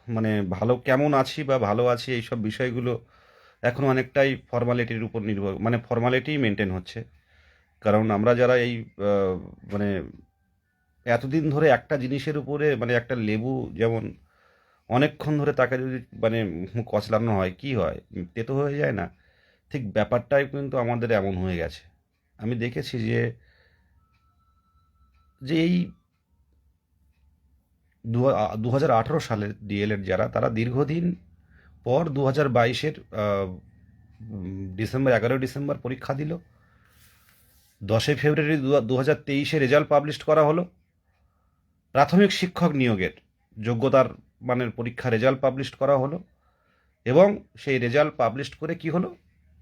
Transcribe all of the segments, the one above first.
মানে ভালো কেমন আছি বা ভালো আছি এইসব বিষয়গুলো এখন অনেকটাই ফর্মালিটির উপর নির্ভর, মানে ফর্মালিটিই মেনটেন হচ্ছে। কারণ আমরা যারা এই আহ, মানে এতদিন ধরে একটা জিনিসের উপরে, মানে একটা লেবু যেমন অনেকক্ষণ ধরে তাকে যদি মানে কচলানো হয় কি হয়, তেতো হয়ে যায় না? ঠিক ব্যাপারটাই কিন্তু আমাদের এমন হয়ে গেছে। আমি দেখেছি যে যে এই 2018 সালের ডিএলএড যারা, তারা দীর্ঘদিন পর 2022-এর ডিসেম্বর, 11 ডিসেম্বর পরীক্ষা দিল। 10 ফেব্রুয়ারি 2023-এ রেজাল্ট পাবলিশ করা হলো। প্রাথমিক শিক্ষক নিয়োগের যোগ্যতার মানের পরীক্ষা রেজাল্ট পাবলিশ করা হলো। এবং সেই রেজাল্ট পাবলিশ করে কি হলো,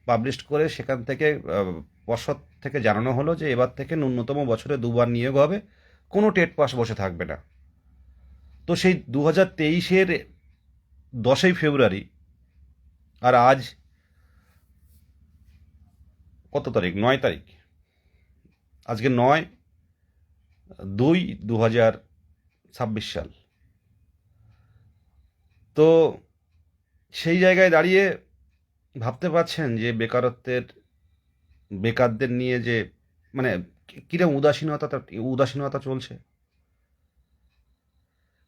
পাবলিশ করে সেখান থেকে পর্ষদ থেকে জানানো হলো যে এবার থেকে ন্যূনতম বছরে দুবার নিয়োগ হবে, কোনো টেট পাস বসে থাকবে না। তো সেই 2023-এর 10 ফেব্রুয়ারি আর আজ কত তারিখ, 9 তারিখ, আজকে 9/2/2026 সাল। তো সেই জায়গায় দাঁড়িয়ে ভাবতে পারছেন যে বেকারদের নিয়ে যে মানে কিরকম উদাসীনতা চলছে।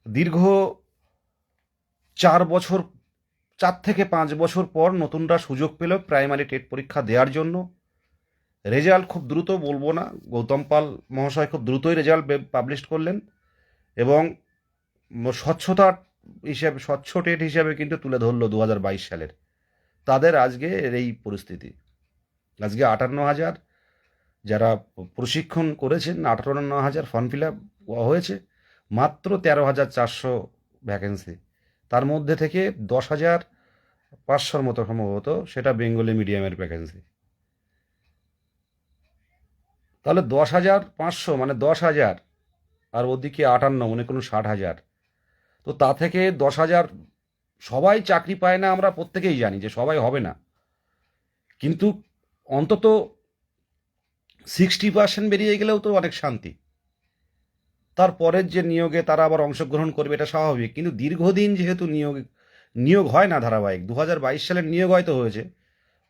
দীর্ঘ 4 বছর, 4 থেকে 5 বছর পর নতুনরা সুযোগ পেল প্রাইমারি টেট পরীক্ষা দেওয়ার জন্য। রেজাল্ট খুব দ্রুত, বলবো না, গৌতম পাল মহাশয় খুব দ্রুতই রেজাল্ট পাবলিশ করলেন। এবং স্বচ্ছতা হিসাবে, স্বচ্ছ টেট হিসাবে কিন্তু তুলে ধরলো 2022 সালের। তাদের আজকে এই পরিস্থিতি। আজকে 58,000 যারা প্রশিক্ষণ করেছেন, 58,000 ফর্ম ফিল আপ হয়েছে, মাত্র 13,400 ভ্যাকেন্সি। তার মধ্যে থেকে 10,500-র মতো সম্ভবত সেটা বেঙ্গলি মিডিয়ামের ভ্যাকেন্সি। তাহলে 10,500 মানে 10,000, আর ওদিকে 58 মানে কোনো 60,000। তো তা থেকে 10,000 সবাই চাকরি পায় না, আমরা প্রত্যেকেই জানি যে সবাই হবে না। কিন্তু অন্তত 60% বেরিয়ে গেলেও তো অনেক শান্তি। তারপরের যে নিয়োগে তারা আবার অংশগ্রহণ করবে, এটা স্বাভাবিক। কিন্তু দীর্ঘদিন যেহেতু নিয়োগ হয় না ধারাবাহিক, 2022 সালের নিয়োগ হয়তো হয়েছে,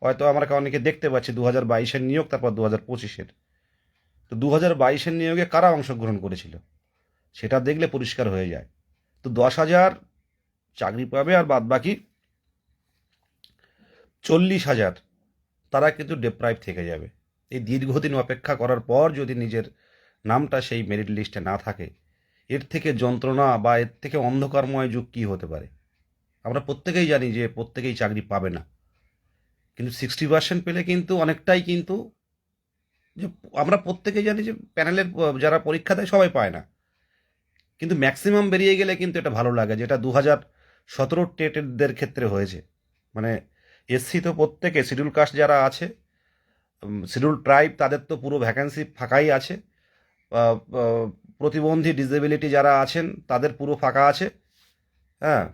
হয়তো আমরা অনেকে দেখতে পাচ্ছি 2022-এর নিয়োগ, তারপর 2025-এর। তো 2022-এর নিয়োগে কারা অংশগ্রহণ করেছিল সেটা দেখলে পরিষ্কার হয়ে যায়। তো 10,000 চাকরি পাবে, আর বাদ বাকি 40,000 তারা কিন্তু ডেপ্রাইভ থেকে যাবে। এই দীর্ঘদিন অপেক্ষা করার পর যদি নিজের নামটা সেই মেরিট লিস্টে না থাকে, এর থেকে যন্ত্রণা বা এর থেকে অন্ধকারময় যুগ কী হতে পারে? আমরা প্রত্যেকেই জানি যে প্রত্যেকেই চাকরি পাবে না, কিন্তু 60% পেলে কিন্তু অনেকটাই, কিন্তু যে আমরা প্রত্যেকেই জানি যে প্যানেলের যারা পরীক্ষা দেয় সবাই পায় না, কিন্তু ম্যাক্সিমাম বেরিয়ে গেলে কিন্তু এটা ভালো লাগে, যেটা 2017 টেটের ক্ষেত্রে হয়েছে। মানে এসসি তো প্রত্যেকে, শিডিউল কাস্ট যারা আছে, শিডিউল ট্রাইব, তাদের তো পুরো ভ্যাকেন্সি ফাঁকাই আছে। আহ, আহ, প্রতিবন্ধী ডিসেবিলিটি যারা আছেন তাদের পুরো ফাঁকা আছে। হ্যাঁ,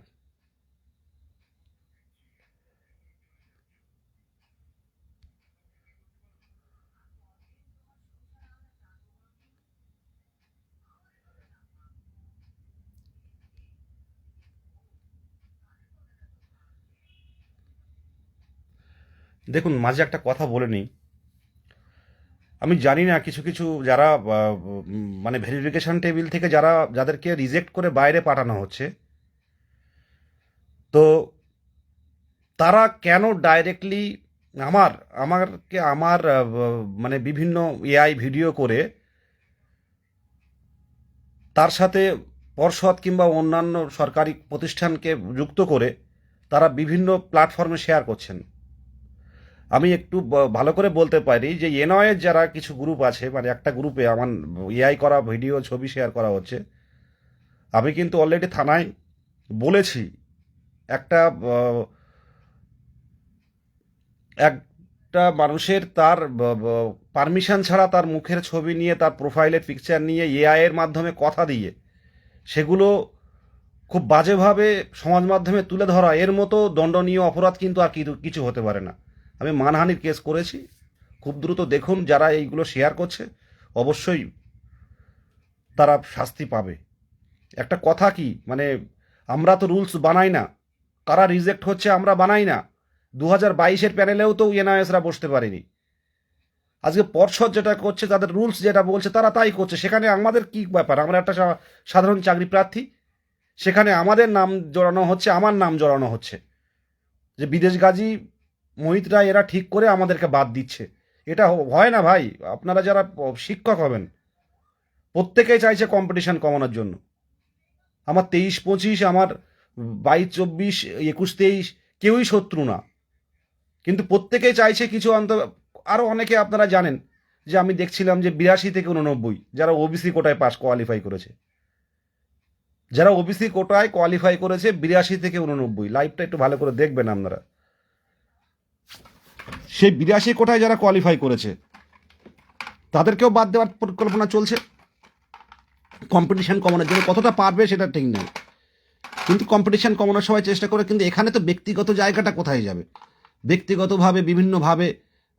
দেখুন মাঝে একটা কথা বলে নিই। আমি জানি না কিছু কিছু যারা মানে ভেরিফিকেশন টেবিল থেকে যাদেরকে রিজেক্ট করে বাইরে পাঠানো হচ্ছে, তো তারা কেন ডাইরেক্টলি আমার আমারকে আমার মানে বিভিন্ন এআই ভিডিও করে তার সাথে পর্ষদ কিংবা অন্যান্য সরকারি প্রতিষ্ঠানকে যুক্ত করে তারা বিভিন্ন প্ল্যাটফর্মে শেয়ার করছেন। আমি একটু ভালো করে বলতে পারি যে এনওয়ের যারা কিছু গ্রুপ আছে, মানে একটা গ্রুপে আমার এআই করা ভিডিও ছবি শেয়ার করা হচ্ছে। আমি কিন্তু অলরেডি থানায় বলেছি। একটা একটা মানুষের তার পারমিশন ছাড়া তার মুখের ছবি নিয়ে, তার প্রোফাইলের পিকচার নিয়ে এআই এর মাধ্যমে কথা দিয়ে সেগুলো খুব বাজেভাবে সমাজ মাধ্যমে তুলে ধরা, এর মতো দণ্ডনীয় অপরাধ কিন্তু আর কিছু হতে পারে না। আমি মানহানির কেস করেছি। খুব দ্রুত দেখুন, যারা এইগুলো শেয়ার করছে অবশ্যই তারা শাস্তি পাবে। একটা কথা কি, মানে আমরা তো রুলস বানাই না, কারা রিজেক্ট হচ্ছে আমরা বানাই না। 2022-এর প্যানেলেও তো এনআইএসরা বসতে পারেনি। আজকে পর্ষদ যেটা করছে, তাদের রুলস যেটা বলছে তারা তাই করছে। সেখানে আমাদের কি ব্যাপার? আমরা একটা সাধারণ চাকরি প্রার্থী, সেখানে আমাদের নাম জড়ানো হচ্ছে, আমার নাম জড়ানো হচ্ছে যে বিদেশ গাজী মোহিত রায় এরা ঠিক করে আমাদেরকে বাদ দিচ্ছে। এটা হয় না ভাই। আপনারা যারা শিক্ষক হবেন, প্রত্যেকেই চাইছে কম্পিটিশন কমানোর জন্য। আমার 23-25, আমার 22-24, 21-23 কেউই শত্রু না, কিন্তু প্রত্যেকেই চাইছে কিছু আরও অনেকে আপনারা জানেন যে আমি দেখছিলাম যে 82 থেকে 89 যারা ওবিসি কোটায় কোয়ালিফাই করেছে, যারা ওবিসি কোটায় কোয়ালিফাই করেছে 82 থেকে 89, লাইভটা একটু ভালো করে দেখবেন আপনারা। সেই 82 কোটায় যারা কোয়ালিফাই করেছে তাদেরকেও বাদ দেওয়ার পরিকল্পনা চলছে কম্পিটিশন কমানোর জন্য। কতটা পারবে সেটা ঠিক নেই, কিন্তু কম্পিটিশন কমানোর সবাই চেষ্টা করে। কিন্তু এখানে তো ব্যক্তিগত জায়গাটা কোথায় যাবে? ব্যক্তিগতভাবে বিভিন্নভাবে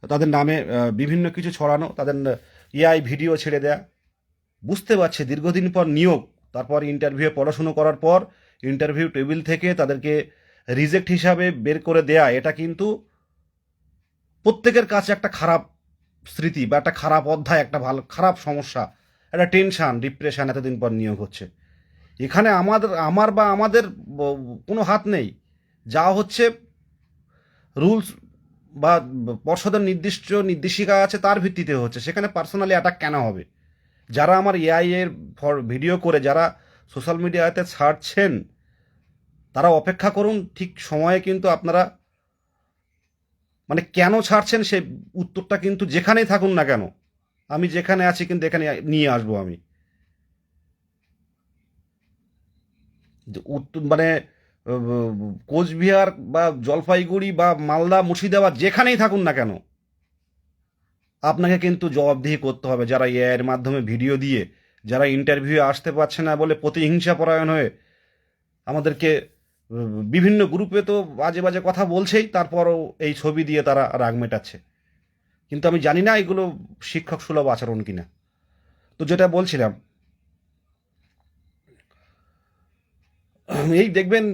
তাদের নামে বিভিন্ন কিছু ছড়ানো, তাদের এআই ভিডিও ছেড়ে দেয়া। বুঝতে পারছে দীর্ঘদিন পর নিয়োগ, তারপর ইন্টারভিউ পড়াশুনো করার পর ইন্টারভিউ টেবিল থেকে তাদেরকে রিজেক্ট হিসাবে বের করে দেয়া, এটা কিন্তু প্রত্যেকের কাছে একটা খারাপ স্মৃতি বা একটা খারাপ অধ্যায়, একটা ভালো খারাপ সমস্যা, একটা টেনশন, ডিপ্রেশন। এতদিন পর নিয়োগ হচ্ছে, এখানে আমাদের কোনো হাত নেই। যা হচ্ছে রুলস বা পর্ষদের নির্দিষ্ট নির্দেশিকা আছে তার ভিত্তিতে হচ্ছে। সেখানে পার্সোনালি অ্যাটাক কেন হবে? যারা আমার এআই এর ভিডিও করে যারা সোশ্যাল মিডিয়াতে ছাড়ছেন, তারা অপেক্ষা করুন, ঠিক সময়ে কিন্তু আপনারা মানে কেন ছাড়ছেন সেই উত্তরটা কিন্তু যেখানেই থাকুন না কেন, আমি যেখানে আছি কিন্তু এখানে নিয়ে আসবো আমি। মানে কোচবিহার বা জলপাইগুড়ি বা মালদা মুর্শিদাবাদ যেখানেই থাকুন না কেন, আপনাকে কিন্তু জবাবদিহি করতে হবে। যারা এআই এর মাধ্যমে ভিডিও দিয়ে, যারা ইন্টারভিউ আসতে পারছে না বলে প্রতিহিংসা পরায়ণ হয়ে আমাদেরকে বিভিন্ন গ্রুপে তো বাজে বাজে কথা বলছেই, তারপরও এই ছবি দিয়ে তারা রাগ মেটাচ্ছে। কিন্তু আমি জানি না এগুলো শিক্ষক সুলভ আচরণ কিনা। তো যেটা বলছিলাম, এই দেখবেন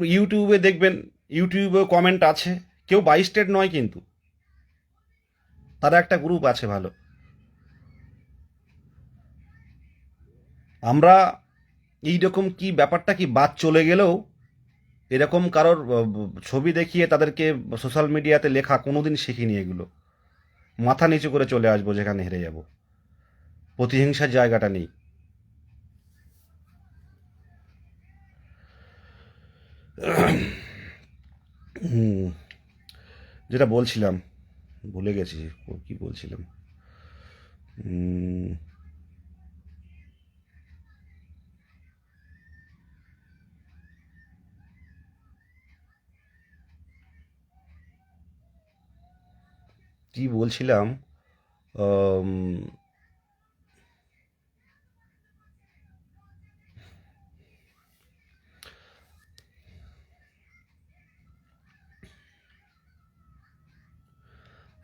ইউটিউবে কমেন্ট আছে, কেউ 22 নয়, কিন্তু তারা একটা গ্রুপ আছে ভালো। আমরা এইরকম কি ব্যাপারটা কি বাদ চলে গেলেও এরকম কারোর ছবি দেখিয়ে তাদেরকে সোশ্যাল মিডিয়াতে লেখা কোনোদিন শিখিনি। এগুলো মাথা নিচু করে চলে আসবো যেখানে হেরে যাব। প্রতিহিংসার জায়গাটা নেই। হুম, যেটা বলছিলাম ভুলে গেছি, কি বলছিলাম। উম, কি বলছিলাম? আম,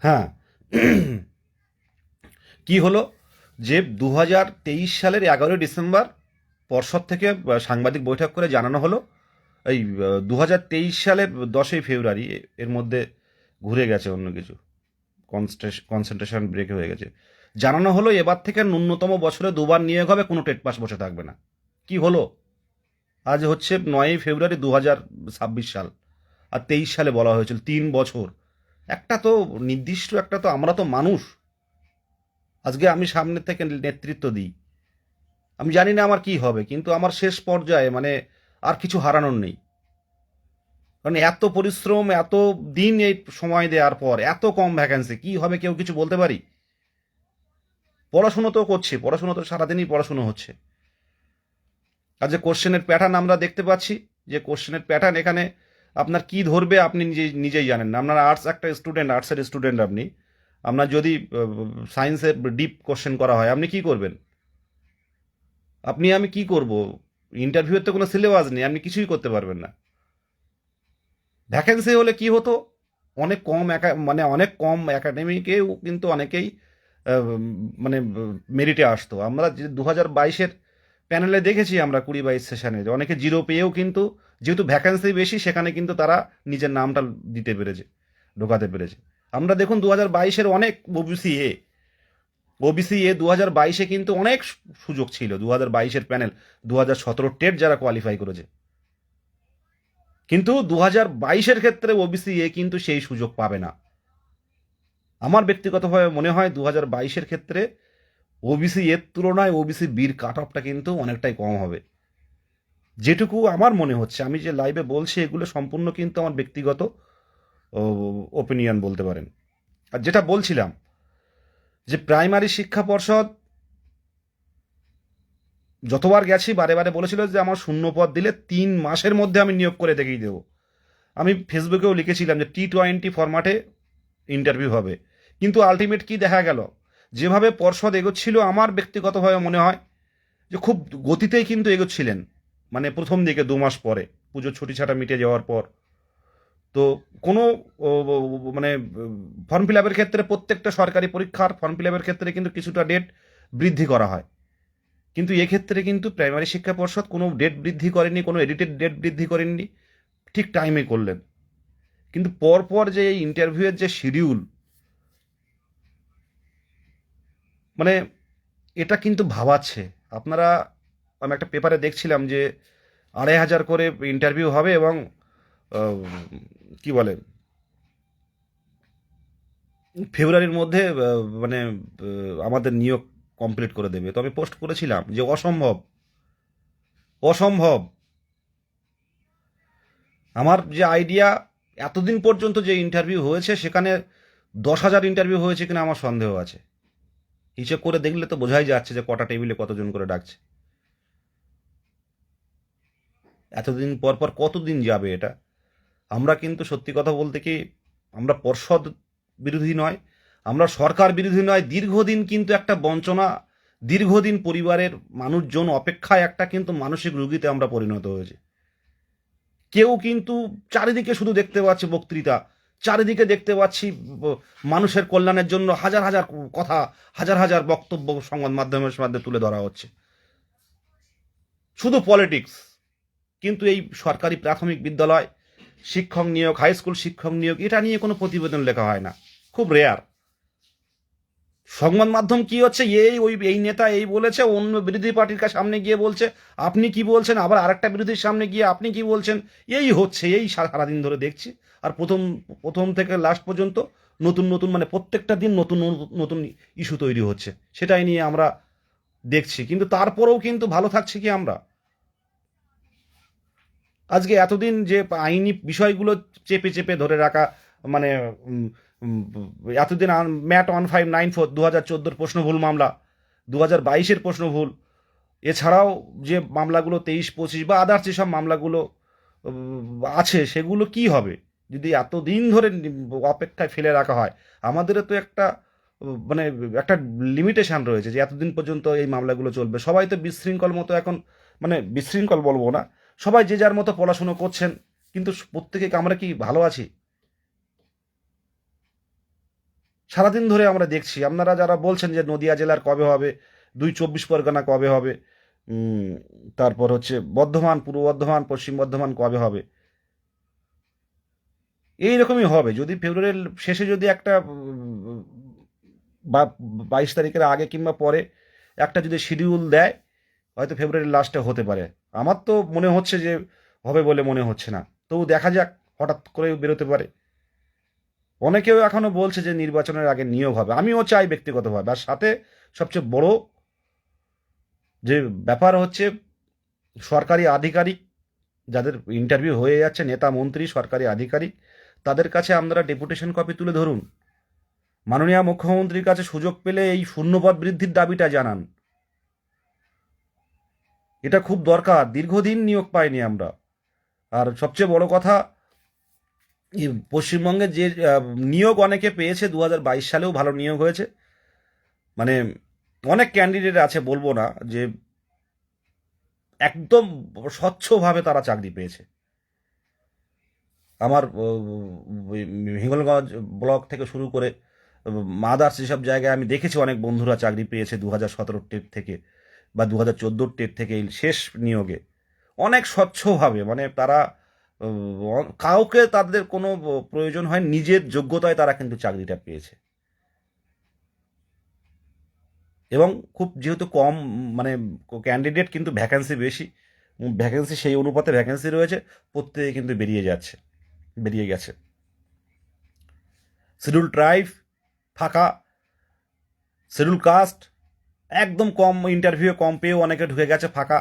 হ্যাঁ, কি হলো যে 2023 সালের 11ই ডিসেম্বর পর্ষদ থেকে সাংবাদিক বৈঠক করে জানানো হলো এই 2023 সালের 10ই ফেব্রুয়ারি এর মধ্যে ঘুরে গেছে অন্য কিছু, কনসেন্ট্রেশন ব্রেক হয়ে গেছে। জানানো হলো এবার থেকে ন্যূনতম বছরে 2বার নিয়োগ হবে, কোনো টেট পাস বসে থাকবে না। কি হলো? আজ হচ্ছে 9ই ফেব্রুয়ারি 2026 সাল, আর 23 সালে বলা হয়েছিল 3 বছর। একটা তো নির্দিষ্ট একটা তো, আমরা তো মানুষ। আজকে আমি সামনে থেকে নেতৃত্ব দিই, আমি জানি না আমার কি হবে, কিন্তু আমার শেষ পর্যায়ে মানে আর কিছু হারানোর নেই। কারণ এত পরিশ্রম, এত দিন এই সময় দেওয়ার পর এত কম ভ্যাকেন্সি, কি হবে কেউ কিছু বলতে পারি? পড়াশুনো তো করছি, পড়াশুনো তো সারাদিনই পড়াশুনো হচ্ছে। আর যে কোশ্চেনের প্যাটার্ন আমরা দেখতে পাচ্ছি, যে কোশ্চেনের প্যাটার্ন এখানে আপনার কি ধরবে আপনি নিজেই জানেন না। আপনার আর্টসের স্টুডেন্ট আপনি, আপনার যদি সায়েন্সের ডিপ কোশ্চেন করা হয় আপনি কি করবেন? আমি কি করব? ইন্টারভিউতে তো কোনো সিলেবাস নেই, আপনি কিছুই করতে পারবেন না। ভ্যাকেন্সি হলে কি হতো, মানে অনেক কম একাডেমিকেও কিন্তু অনেকেই মানে মেরিটে আসতো। আমরা যে 2022-এর প্যানেলে দেখেছি, আমরা 20-22 সেশনে অনেকে জিরো পেয়েও কিন্তু যেহেতু ভ্যাকেন্সি বেশি, সেখানে কিন্তু তারা নিজের নামটা দিতে পেরেছে, ঢোকাতে পেরেছে। আমরা দেখুন 2022-এর অনেক ওবিসি এ 2022-এ কিন্তু অনেক সুযোগ ছিল। 2022-এর প্যানেল, 2017 টেট যারা কোয়ালিফাই করেছে, কিন্তু 2022-এর ক্ষেত্রে ওবিসি এ কিন্তু সেই সুযোগ পাবে না। আমার ব্যক্তিগতভাবে মনে হয় 2022-এর ক্ষেত্রে ওবিসি এর তুলনায় ওবিসি বির কাট অফটা কিন্তু অনেকটাই কম হবে, যেটুকু আমার মনে হচ্ছে। আমি যে লাইভে বলছি এগুলো সম্পূর্ণ কিন্তু আমার ব্যক্তিগত ওপিনিয়ন বলতে পারেন। আর যেটা বলছিলাম, যে প্রাইমারি শিক্ষা পর্ষদ যতবার গেছি বারে বারে বলেছিল যে আমার শূন্য পদ দিলে 3 মাসের মধ্যে আমি নিয়োগ করে দেখিয়ে দেবো। আমি ফেসবুকেও লিখেছিলাম যে T20 ফরম্যাটে ইন্টারভিউ হবে, কিন্তু আলটিমেট কি দেখা গেল, যেভাবে পর্ষদ এগোচ্ছিল আমার ব্যক্তিগতভাবে মনে হয় যে খুব গতিতেই কিন্তু এগোচ্ছিলেন। মানে প্রথম দিকে 2 মাস পরে, পুজোর ছুটি ছাটা মিটে যাওয়ার পর, তো কোনো মানে ফর্ম ফিল আপের ক্ষেত্রে প্রত্যেকটা সরকারি পরীক্ষার ফর্ম ফিল আপের ক্ষেত্রে কিন্তু কিছুটা ডেট বৃদ্ধি করা হয়, কিন্তু এক্ষেত্রে কিন্তু প্রাইমারি শিক্ষা পর্ষদ কোনো ডেট বৃদ্ধি করেনি, কোনো এডিটেড ডেট বৃদ্ধি করেননি, ঠিক টাইমে করলেন। কিন্তু পরপর যে এই ইন্টারভিউয়ের যে শিডিউল, মানে এটা কিন্তু ভাবাচ্ছে। আপনারা, আমি একটা পেপারে দেখছিলাম যে 2,500 করে ইন্টারভিউ হবে এবং কি বলে ফেব্রুয়ারির মধ্যে মানে আমাদের নিয়োগ কমপ্লিট করে দেবে। তো আমি পোস্ট করেছিলাম যে অসম্ভব, অসম্ভব। আমার যে আইডিয়া, এতদিন পর্যন্ত যে ইন্টারভিউ হয়েছে সেখানে 10,000 ইন্টারভিউ হয়েছে কিনা আমার সন্দেহ আছে। হিসেব করে দেখলে তো বোঝাই যাচ্ছে যে কটা টেবিলে কতজন করে ডাকছে। এতদিন পর পর কতদিন যাবে এটা? আমরা কিন্তু সত্যি কথা বলতে কি, আমরা পর্ষদ বিরোধী নয়, আমরা সরকার বিরোধী নয়, দীর্ঘদিন কিন্তু একটা বঞ্চনা, দীর্ঘদিন পরিবারের মানুষজন অপেক্ষায় একটা কিন্তু মানসিক রুগীতে আমরা পরিণত হয়েছি। কেউ কিন্তু চারিদিকে শুধু দেখতে পাচ্ছি বক্তৃতা, চারিদিকে দেখতে পাচ্ছি মানুষের কল্যাণের জন্য হাজার হাজার কথা, হাজার হাজার বক্তব্য সংবাদ মাধ্যমের মাধ্যমে তুলে ধরা হচ্ছে, শুধু পলিটিক্স। কিন্তু এই সরকারি প্রাথমিক বিদ্যালয় শিক্ষক নিয়োগ, হাই স্কুল শিক্ষক নিয়োগ, এটা নিয়ে কোনো প্রতিবেদন লেখা হয় না, খুব রেয়ার। সংবাদ মাধ্যম কি হচ্ছে, এই নেতা এই বলেছে, অন্য বিরোধী পার্টির কাছে সামনে গিয়ে বলছে আপনি কি বলছেন, আবার আরেকটা বিরোধীর সামনে গিয়ে আপনি কি বলছেন, এই হচ্ছে, এই সারাদিন ধরে দেখছি। আর প্রথম প্রথম থেকে লাস্ট পর্যন্ত নতুন নতুন, মানে প্রত্যেকটা দিন নতুন নতুন ইস্যু তৈরি হচ্ছে, সেটাই নিয়ে আমরা দেখছি। কিন্তু তারপরেও কিন্তু ভালো থাকছি কি আমরা? আজকে এতদিন যে আইনি বিষয়গুলো চেপে চেপে ধরে রাখা, মানে উম, উম, এতদিন ম্যাট 1594 2014 প্রশ্ন ভুল মামলা, 2022-এর প্রশ্ন ভুল, এছাড়াও যে মামলাগুলো 23-25 বা আদার্স যেসব মামলাগুলো আছে, সেগুলো কি হবে যদি এতদিন ধরে অপেক্ষায় ফেলে রাখা হয়? আমাদেরও তো একটা মানে একটা লিমিটেশন রয়েছে যে এতদিন পর্যন্ত এই মামলাগুলো চলবে। সবাই তো বিশৃঙ্খল মতো এখন, মানে বিশৃঙ্খল বলবো না, সবাই যে যার মতো পড়াশুনো করছেন, কিন্তু প্রত্যেকে আমরা কি ভালো আছি? সারাদিন ধরে আমরা দেখছি, আপনারা যারা বলছেন যে নদিয়া জেলার কবে হবে, 24 পরগনা কবে হবে, উম, তারপর হচ্ছে বর্ধমান, পূর্ব বর্ধমান, পশ্চিম বর্ধমান কবে হবে, এইরকমই হবে। যদি ফেব্রুয়ারির শেষে যদি একটা বা 22 তারিখের আগে কিংবা পরে একটা যদি শিডিউল দেয়, হয়তো ফেব্রুয়ারির লাস্টে হতে পারে। আমার তো মনে হচ্ছে যে হবে বলে মনে হচ্ছে না, তবু দেখা যাক, হঠাৎ করে বেরোতে পারে। অনেকেও এখনো বলছে যে নির্বাচনের আগে নিয়োগ হবে, আমিও চাই ব্যক্তিগতভাবে। আর সাথে সবচেয়ে বড় যে ব্যাপার হচ্ছে, সরকারি আধিকারিক যাদের ইন্টারভিউ হয়ে যাচ্ছে, নেতা মন্ত্রী সরকারি আধিকারিক, তাদের কাছে আপনারা ডেপুটেশন কপি তুলে ধরুন, মাননীয় মুখ্যমন্ত্রীর কাছে সুযোগ পেলে এই শূন্যপদ বৃদ্ধির দাবিটা জানান। এটা খুব দরকার, দীর্ঘদিন নিয়োগ পাইনি আমরা। আর সবচেয়ে বড় কথা, এই পশ্চিমবঙ্গে যে নিয়োগ অনেকে পেয়েছে, 2022 সালেও ভালো নিয়োগ হয়েছে, মানে অনেক ক্যান্ডিডেট আছে, বলবো না যে একদম স্বচ্ছভাবে তারা চাকরি পেয়েছে। আমার হিঙ্গলগঞ্জ ব্লক থেকে শুরু করে মাদার্স যেসব জায়গায় আমি দেখেছি অনেক বন্ধুরা চাকরি পেয়েছে 2017 টেট থেকে বা 2014 টেট থেকে এই শেষ নিয়োগে, অনেক স্বচ্ছভাবে, মানে তারা কাউকে তাদের কোনো প্রয়োজন হয়, নিজের যোগ্যতায় তারা কিন্তু চাকরিটা পেয়েছে। এবং খুব যেহেতু কম, মানে ক্যান্ডিডেট কিন্তু ভ্যাকেন্সি বেশি, ভ্যাকেন্সি সেই অনুপাতে ভ্যাকেন্সি রয়েছে, প্রত্যেকে কিন্তু বেরিয়ে গেছে। শিডিউল ট্রাইব ফাঁকা, শিডিউল কাস্ট একদম কম, ইন্টারভিউ কম পেয়েও অনেকে ঢুকে গেছে ফাঁকা।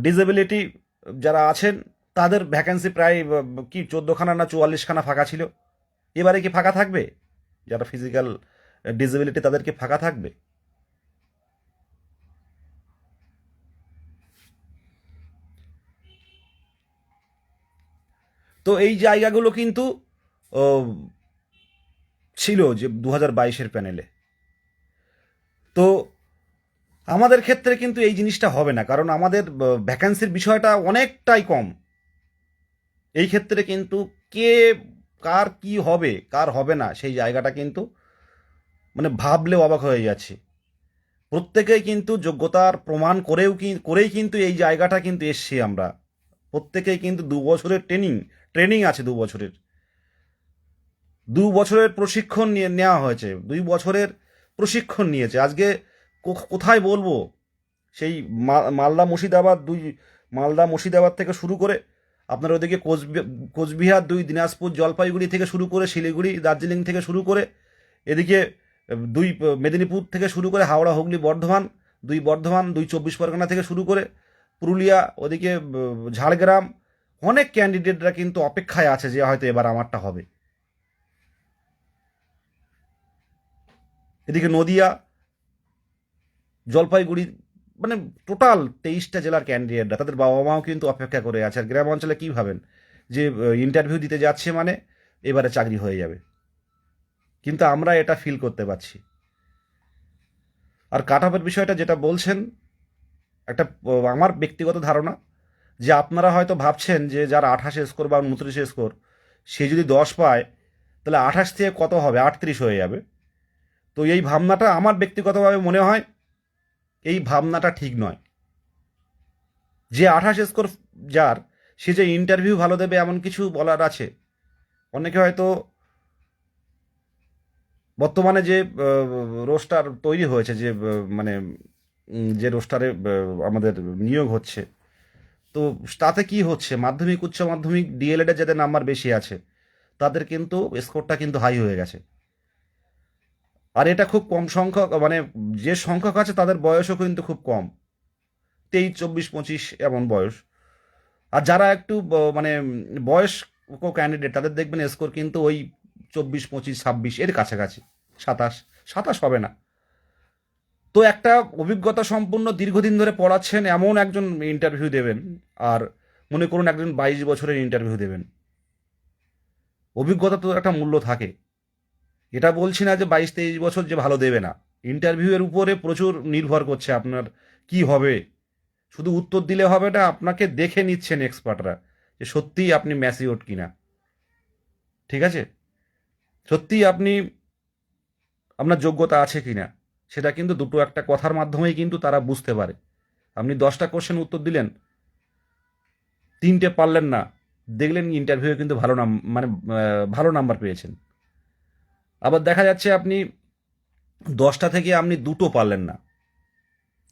ডিসেবিলিটি যারা আছেন তাদের ভ্যাকেন্সি প্রায় কি 14খানা না 44খানা ফাঁকা ছিল, এবারে কি ফাঁকা থাকবে? যারা ফিজিক্যাল ডিসেবিলিটি তাদের কি ফাঁকা থাকবে? তো এই জায়গাগুলো কিন্তু ও, ছিল যে 2022-এর প্যানেলে। তো আমাদের ক্ষেত্রে কিন্তু এই জিনিসটা হবে না, কারণ আমাদের ভ্যাকেন্সির বিষয়টা অনেকটাই কম। এই ক্ষেত্রে কিন্তু কে, কার কি হবে কার হবে না সেই জায়গাটা কিন্তু মানে ভাবলে অবাক হয়ে যাচ্ছে। প্রত্যেকেই কিন্তু যোগ্যতার প্রমাণ করেই কিন্তু এই জায়গাটা কিন্তু এসছি আমরা। প্রত্যেকেই কিন্তু 2 বছরের ট্রেনিং আছে, 2 বছরের, 2 বছরের প্রশিক্ষণ নেওয়া হয়েছে, 2 বছরের প্রশিক্ষণ নিয়েছে। আজকে কোথায় বলবো, সেই মালদা মুর্শিদাবাদ থেকে শুরু করে আপনার ওদিকে কোচবিহার, 2 দিনাজপুর জলপাইগুড়ি থেকে শুরু করে শিলিগুড়ি দার্জিলিং থেকে শুরু করে এদিকে 2 মেদিনীপুর থেকে শুরু করে হাওড়া হুগলি বর্ধমান 2 চব্বিশ পরগনা থেকে শুরু করে পুরুলিয়া, ওদিকে ঝাড়গ্রাম, অনেক ক্যান্ডিডেটরা কিন্তু অপেক্ষায় আছে যে হয়তো এবার আমারটা হবে। এদিকে নদিয়া, জলপাইগুড়ি, মানে টোটাল 23টা জেলার ক্যান্ডিডেটরা, তাদের বাবা মাও কিন্তু অপেক্ষা করে আছে। আর গ্রাম অঞ্চলে কী ভাবেন যে ইন্টারভিউ দিতে যাচ্ছে মানে এবারে চাকরি হয়ে যাবে, কিন্তু আমরা এটা ফিল করতে পারছি। আর কাট অফের বিষয়টা যেটা বলছেন, একটা আমার ব্যক্তিগত ধারণা যে আপনারা হয়তো ভাবছেন যে যার 28 স্কোর বা 29 স্কোর, সে যদি 10 পায় তাহলে 28 থেকে কত হবে, 38 হয়ে যাবে। তো এই ভাবনাটা আমার ব্যক্তিগতভাবে মনে হয় এই ভাবনাটা ঠিক নয়। যে 28 স্কোর যার, সে যে ইন্টারভিউ ভালো দেবে এমন কিছু বলার আছে? অনেকে হয়তো বর্তমানে যে রোস্টার তৈরি হয়েছে, যে মানে যে রোস্টারে আমাদের নিয়োগ হচ্ছে, তো তাতে কি হচ্ছে, মাধ্যমিক উচ্চ মাধ্যমিক ডিএলএডে যাদের নাম্বার বেশি আছে তাদের কিন্তু স্কোরটা কিন্তু হাই হয়ে গেছে। আর এটা খুব কম সংখ্যক, মানে যে সংখ্যক আছে তাদের বয়সও কিন্তু খুব কম, 23 24 25 এমন বয়স। আর যারা একটু মানে বয়স্ক ক্যান্ডিডেট তাদের দেখবেন স্কোর কিন্তু ওই 24 25 26 এর কাছাকাছি, 27 হবে না। তো একটা অভিজ্ঞতা সম্পন্ন দীর্ঘদিন ধরে পড়াচ্ছেন এমন একজন ইন্টারভিউ দেবেন, আর মনে করুন একজন 22 বছরের ইন্টারভিউ দেবেন, অভিজ্ঞতা তো একটা মূল্য থাকে। এটা বলছি না যে 22 23 বছর যে ভালো দেবে না, ইন্টারভিউয়ের উপরে প্রচুর নির্ভর করছে আপনার কি হবে। শুধু উত্তর দিলে হবে না, আপনাকে দেখে নিচ্ছেন এক্সপার্টরা যে সত্যিই আপনি ম্যাচিওর কিনা, ঠিক আছে, সত্যিই আপনার যোগ্যতা আছে কিনা, সেটা কিন্তু দুটো একটা কথার মাধ্যমেই কিন্তু তারা বুঝতে পারে। আপনি 10টা কোশ্চেন উত্তর দিলেন, 3টে পারলেন না, দেখলেন ইন্টারভিউয়ে কিন্তু মানে ভালো নাম্বার পেয়েছেন। আবার দেখা যাচ্ছে আপনি 10টা থেকে আপনি 2টো পারলেন না,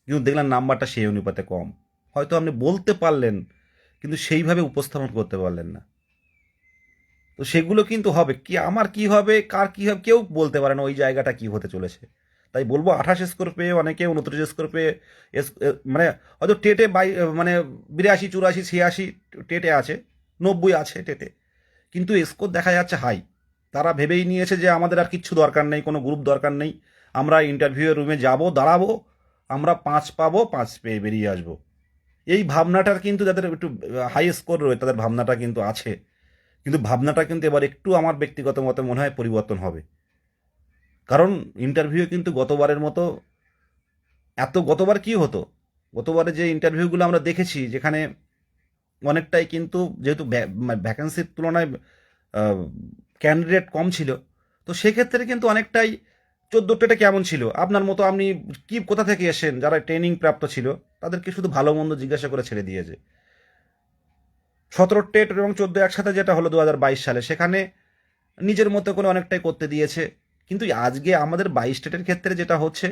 কিন্তু দেখলেন নাম্বারটা সেই অনুপাতে কম। হয়তো আপনি বলতে পারলেন কিন্তু সেইভাবে উপস্থাপন করতে পারলেন না। তো সেগুলো কিন্তু হবে কি, আমার কি হবে, কার কি হবে, কেউ বলতে পারে না ওই জায়গাটা কি হতে চলেছে। তাই বলবো 28 স্কোর পেয়ে অনেকে 29 স্কোর পেয়ে মানে হয়তো টেটে মানে 82 84 86 টেটে আছে, 90 আছে টেটে, কিন্তু স্কোর দেখা যাচ্ছে হাই। তারা ভেবেই নিয়েছে যে আমাদের আর কিচ্ছু দরকার নেই, কোনো গ্রুপ দরকার নেই, আমরা ইন্টারভিউয়ের রুমে যাব, দাঁড়াবো, আমরা 5 পাবো, 5 পেয়ে বেরিয়ে আসবো। এই ভাবনাটার কিন্তু যাদের একটু হাই স্কোর রয়েছে তাদের ভাবনাটা কিন্তু আছে, কিন্তু ভাবনাটা কিন্তু এবার একটু আমার ব্যক্তিগত মতে মনে হয় পরিবর্তন হবে। কারণ ইন্টারভিউ কিন্তু গতবারের মতো গতবার কি হতো, গতবারে যে ইন্টারভিউগুলো আমরা দেখেছি যেখানে অনেকটাই কিন্তু যেহেতু ভ্যাকেন্সির তুলনায় ক্যান্ডিডেট কম ছিল, তো সেক্ষেত্রে কিন্তু অনেকটাই 14 টেটে কেমন ছিল আপনার মতো, আপনি কি কোথা থেকে এসেছেন, যারা ট্রেনিং প্রাপ্ত ছিল তাদেরকে শুধু ভালো মন্দ জিজ্ঞাসা করে ছেড়ে দিয়েছে। 17 টেট এবং 14 একসাথে যেটা হলো 2022 সালে, সেখানে নিজের মতো করে অনেকটাই করতে দিয়েছে। কিন্তু আজকে আমাদের 22 টেটের ক্ষেত্রে যেটা হচ্ছে,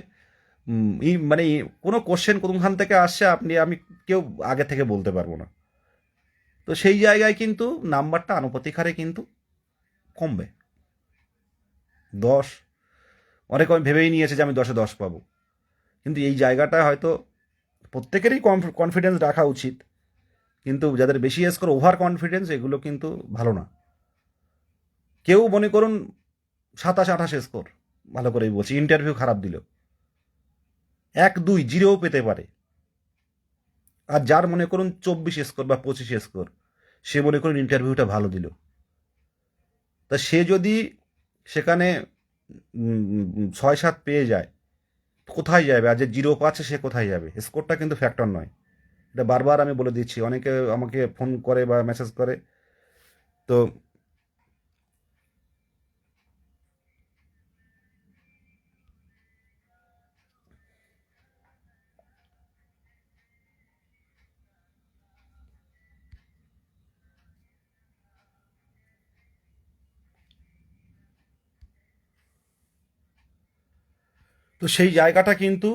মানে কোনো কোশ্চেন কোনখান থেকে আসছে আমি কেউ আগে থেকে বলতে পারবো না। তো সেই জায়গায় কিন্তু নাম্বারটা আনুপাতিক হারে কিন্তু কমবে। 10, অনেকে ভেবেই নিয়েছে যে আমি 10-এ 10 পাবো, কিন্তু এই জায়গাটা হয়তো প্রত্যেকেরই কনফিডেন্স রাখা উচিত, কিন্তু যাদের বেশি স্কোর, ওভার কনফিডেন্স, এগুলো কিন্তু ভালো না। কেউ মনে করুন 27-28 স্কোর, ভালো করেই বলছি, ইন্টারভিউ খারাপ দিল, 1-2 জিরোও পেতে পারে। আর যার মনে করুন 24 স্কোর বা 25 স্কোর, সে মনে করুন ইন্টারভিউটা ভালো দিল, তা সে যদি সেখানে 6-7 পেয়ে যায়, কোথায় যাবে? আর যে জিরো পাচ্ছে সে কোথায় যাবে? স্কোরটা কিন্তু ফ্যাক্টর নয়, এটা বারবার আমি বলে দিচ্ছি। অনেকে আমাকে ফোন করে বা মেসেজ করে। তো তো সেই জায়গাটা কিন্তু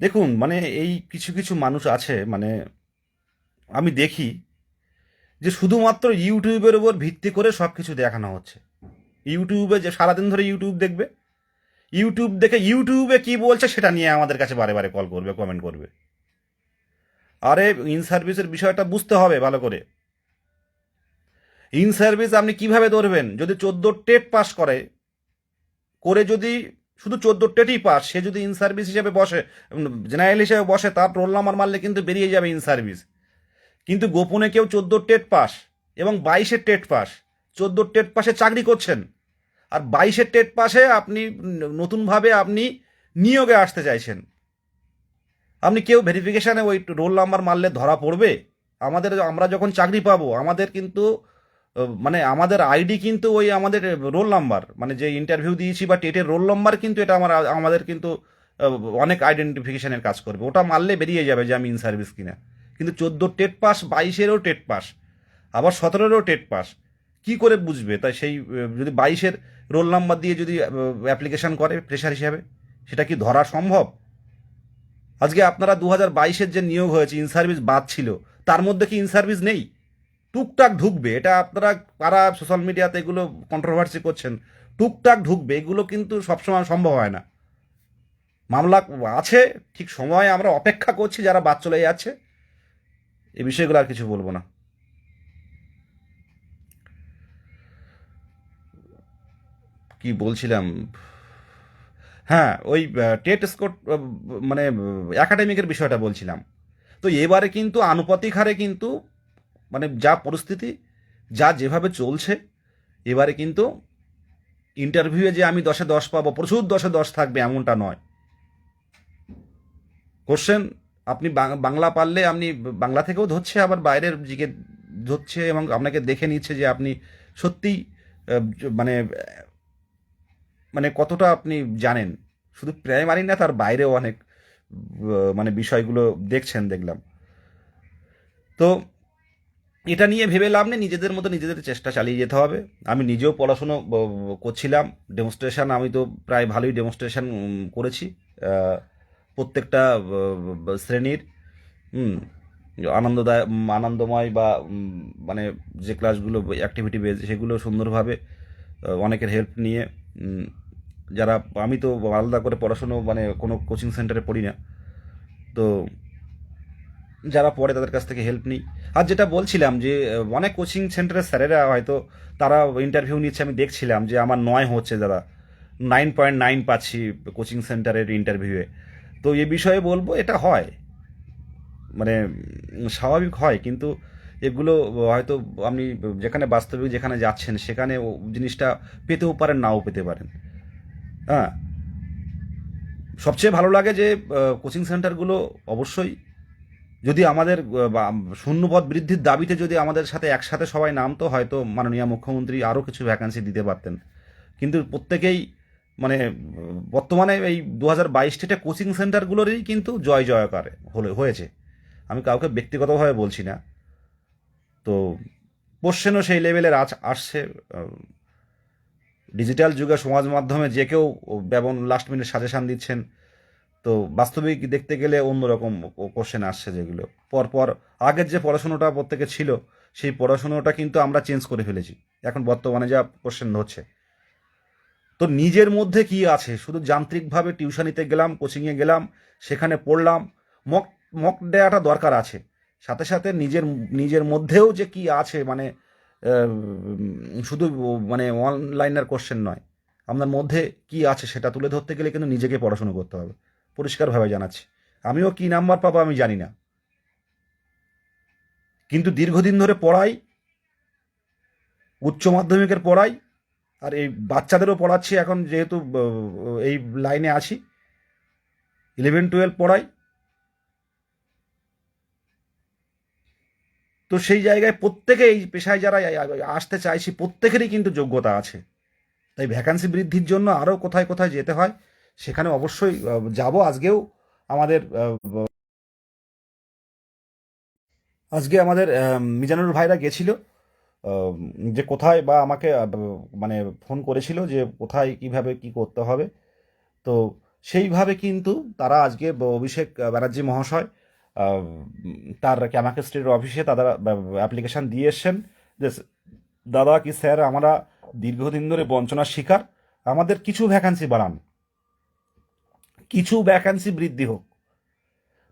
দেখুন, মানে এই কিছু কিছু মানুষ আছে, মানে আমি দেখি যে শুধুমাত্র ইউটিউবের উপর ভিত্তি করে সব কিছু দেখানো হচ্ছে। ইউটিউবে যে সারাদিন ধরে ইউটিউব দেখবে, ইউটিউব দেখে ইউটিউবে কি বলছে সেটা নিয়ে আমাদের কাছে বারে বারে কল করবে, কমেন্ট করবে। আরে ইন সার্ভিসের বিষয়টা বুঝতে হবে ভালো করে। ইন সার্ভিস আপনি কিভাবে ধরবেন? যদি 14 টেট পাস করে যদি শুধু 14 টেটই পাস, সে যদি ইন সার্ভিস হিসেবে বসে, জেনারেল হিসেবে বসে, তার রোল নাম্বার মারলে কিন্তু বেরিয়ে যাবে ইন সার্ভিস। কিন্তু গোপনে কেউ 14 টেট পাস এবং 22-এর টেট পাস, 14 টেট পাসে চাকরি করছেন, আর 22-এর টেট পাসে আপনি নতুনভাবে আপনি নিয়োগে আসতে চাইছেন। আপনি কেউ ভেরিফিকেশানে ওই রোল নাম্বার মারলে ধরা পড়বে? আমরা যখন চাকরি পাবো, আমাদের কিন্তু মানে আমাদের আইডি কিন্তু ওই আমাদের রোল নাম্বার, মানে যে ইন্টারভিউ দিয়েছি বা টেটের রোল নাম্বার, কিন্তু এটা আমাদের কিন্তু অনেক আইডেন্টিফিকেশনের কাজ করবে। ওটা মারলে বেরিয়ে যাবে যে আমি ইন সার্ভিস কিনা। কিন্তু 14 টেট পাস, 22-এরও টেট পাস, আবার 17-এরও টেট পাস, কি করে বুঝবে? তাই সেই যদি 22-এর রোল নাম্বার দিয়ে যদি অ্যাপ্লিকেশন করে ফ্রেশার হিসাবে, সেটা কি ধরা সম্ভব? আজকে আপনারা 2022-এর যে নিয়োগ হয়েছে, ইন সার্ভিস বাদ ছিল, তার মধ্যে কি ইন সার্ভিস নেই? টুকটাক ঢুকবে, এটা আপনারা কারা সোশ্যাল মিডিয়াতে এগুলো কন্ট্রোভার্সি করছেন, টুকটাক ঢুকবে, এগুলো কিন্তু সবসময় সম্ভব হয় না। মামলা আছে, ঠিক সময়ে আমরা অপেক্ষা করছি, যারা বাদ চলে যাচ্ছে। এই বিষয়গুলো আর কিছু বলবো না। কি বলছিলাম? হ্যাঁ, ওই টেট স্কোর, মানে একাডেমিকের বিষয়টা বলছিলাম। তো এবারে কিন্তু আনুপাতিক হারে কিন্তু, মানে যা পরিস্থিতি, যা যেভাবে চলছে, এবারে কিন্তু ইন্টারভিউয়ে যে আমি 10-এ 10 পাবো, প্রচুর 10-এ 10 থাকবে এমনটা নয়। কোশ্চেন আপনি বাংলা পারলে আপনি বাংলা থেকেও ধরছে, আবার বাইরের দিকে ধরছে, এবং আপনাকে দেখে নিচ্ছে যে আপনি সত্যিই মানে মানে কতটা আপনি জানেন। শুধু প্রাইমারি না, তার বাইরেও অনেক মানে বিষয়গুলো দেখছেন দেখলাম। তো এটা নিয়ে ভেবে লাভ নেই, নিজেদের মতো নিজেদের চেষ্টা চালিয়ে যেতে হবে। আমি নিজেও পড়াশুনো করছিলাম, ডেমনস্ট্রেশন আমি তো প্রায় ভালোই ডেমনস্ট্রেশন করেছি, প্রত্যেকটা শ্রেণীর, হুম, আনন্দময় বা মানে যে ক্লাসগুলো অ্যাক্টিভিটি বেজ, সেগুলো সুন্দরভাবে অনেকের হেল্প নিয়ে, উম, যারা, আমি তো আলাদা করে পড়াশুনো মানে কোনো কোচিং সেন্টারে পড়ি না, তো যারা পড়ে তাদের কাছ থেকে হেল্প নিই। আর যেটা বলছিলাম যে অনেক কোচিং সেন্টারের স্যারেরা হয়তো তারা ইন্টারভিউ নিচ্ছে, আমি দেখছিলাম যে আমার 9 হচ্ছে, দাদা 9.9 পাচ্ছি কোচিং সেন্টারের ইন্টারভিউয়ে। তো এ বিষয়ে বলবো, এটা হয়, মানে স্বাভাবিক হয়, কিন্তু এগুলো হয়তো আপনি যেখানে বাস্তবিক যেখানে যাচ্ছেন সেখানে জিনিসটা পেতেও পারেন, নাও পেতে পারেন। হ্যাঁ, সবচেয়ে ভালো লাগে যে কোচিং সেন্টারগুলো অবশ্যই যদি আমাদের শূন্যপদ বৃদ্ধির দাবিতে যদি আমাদের সাথে একসাথে সবাই নামতো, হয়তো মাননীয় মুখ্যমন্ত্রী আরও কিছু ভ্যাকান্সি দিতে পারতেন। কিন্তু প্রত্যেকেই মানে বর্তমানে এই 2022 টেটে কোচিং সেন্টারগুলোরই কিন্তু জয় জয়কার হয়েছে। আমি কাউকে ব্যক্তিগতভাবে বলছি না। তো কোশ্চেনও সেই লেভেলের আসছে। ডিজিটাল যুগে সমাজ মাধ্যমে যে কেউ লাস্ট মিনিট সাজেশান দিচ্ছেন। তো বাস্তবিক দেখতে গেলে অন্যরকম কোশ্চেন আসছে, যেগুলো পরপর আগের যে পড়াশুনোটা প্রত্যেকে ছিল, সেই পড়াশুনোটা কিন্তু আমরা চেঞ্জ করে ফেলেছি। এখন বর্তমানে যা কোশ্চেন হচ্ছে, তো নিজের মধ্যে কি আছে, শুধু যান্ত্রিকভাবে টিউশনিতে গেলাম, কোচিংয়ে গেলাম, সেখানে পড়লাম, মক মক দেওয়াটা দরকার আছে। সাথে সাথে নিজের নিজের মধ্যেও যে কি আছে, মানে শুধু মানে অনলাইনের কোশ্চেন নয়, আপনার মধ্যে কি আছে সেটা তুলে ধরতে গেলে কিন্তু নিজেকে পড়াশুনো করতে হবে। পরিষ্কারভাবে জানাচ্ছি, আমিও কি নাম্বার পাবো আমি জানি না, কিন্তু দীর্ঘদিন ধরে পড়াই, উচ্চ মাধ্যমিকের পড়াই, আর এই বাচ্চাদেরও পড়াচ্ছি এখন, যেহেতু এই লাইনে আছি, 11-12 পড়াই। তো সেই জায়গায় প্রত্যেকে এই পেশায় যারা আসতে চাইছি প্রত্যেকেরই কিন্তু যোগ্যতা আছে। তাই ভ্যাকান্সি বৃদ্ধির জন্য আরও কোথায় কোথায় যেতে হয় সেখানে অবশ্যই যাব। আজকেও আমাদের আজকে আমাদের মিজানুর ভাইরা গেছিল, আহ, যে কোথায়, বা আমাকে মানে ফোন করেছিল যে কোথায় কিভাবে কি করতে হবে। তো সেইভাবে কিন্তু তারা আজকে অভিষেক ব্যানার্জি মহাশয় আহ, তার ক্যামাকেস্ট্রির অফিসে তারা অ্যাপ্লিকেশন দিয়ে এসছেন যে দাদা কি স্যার, আমরা দীর্ঘদিন ধরে বঞ্চনার শিকার, আমাদের কিছু ভ্যাকান্সি বাড়ান, কিছু ভ্যাকান্সি বৃদ্ধি হোক।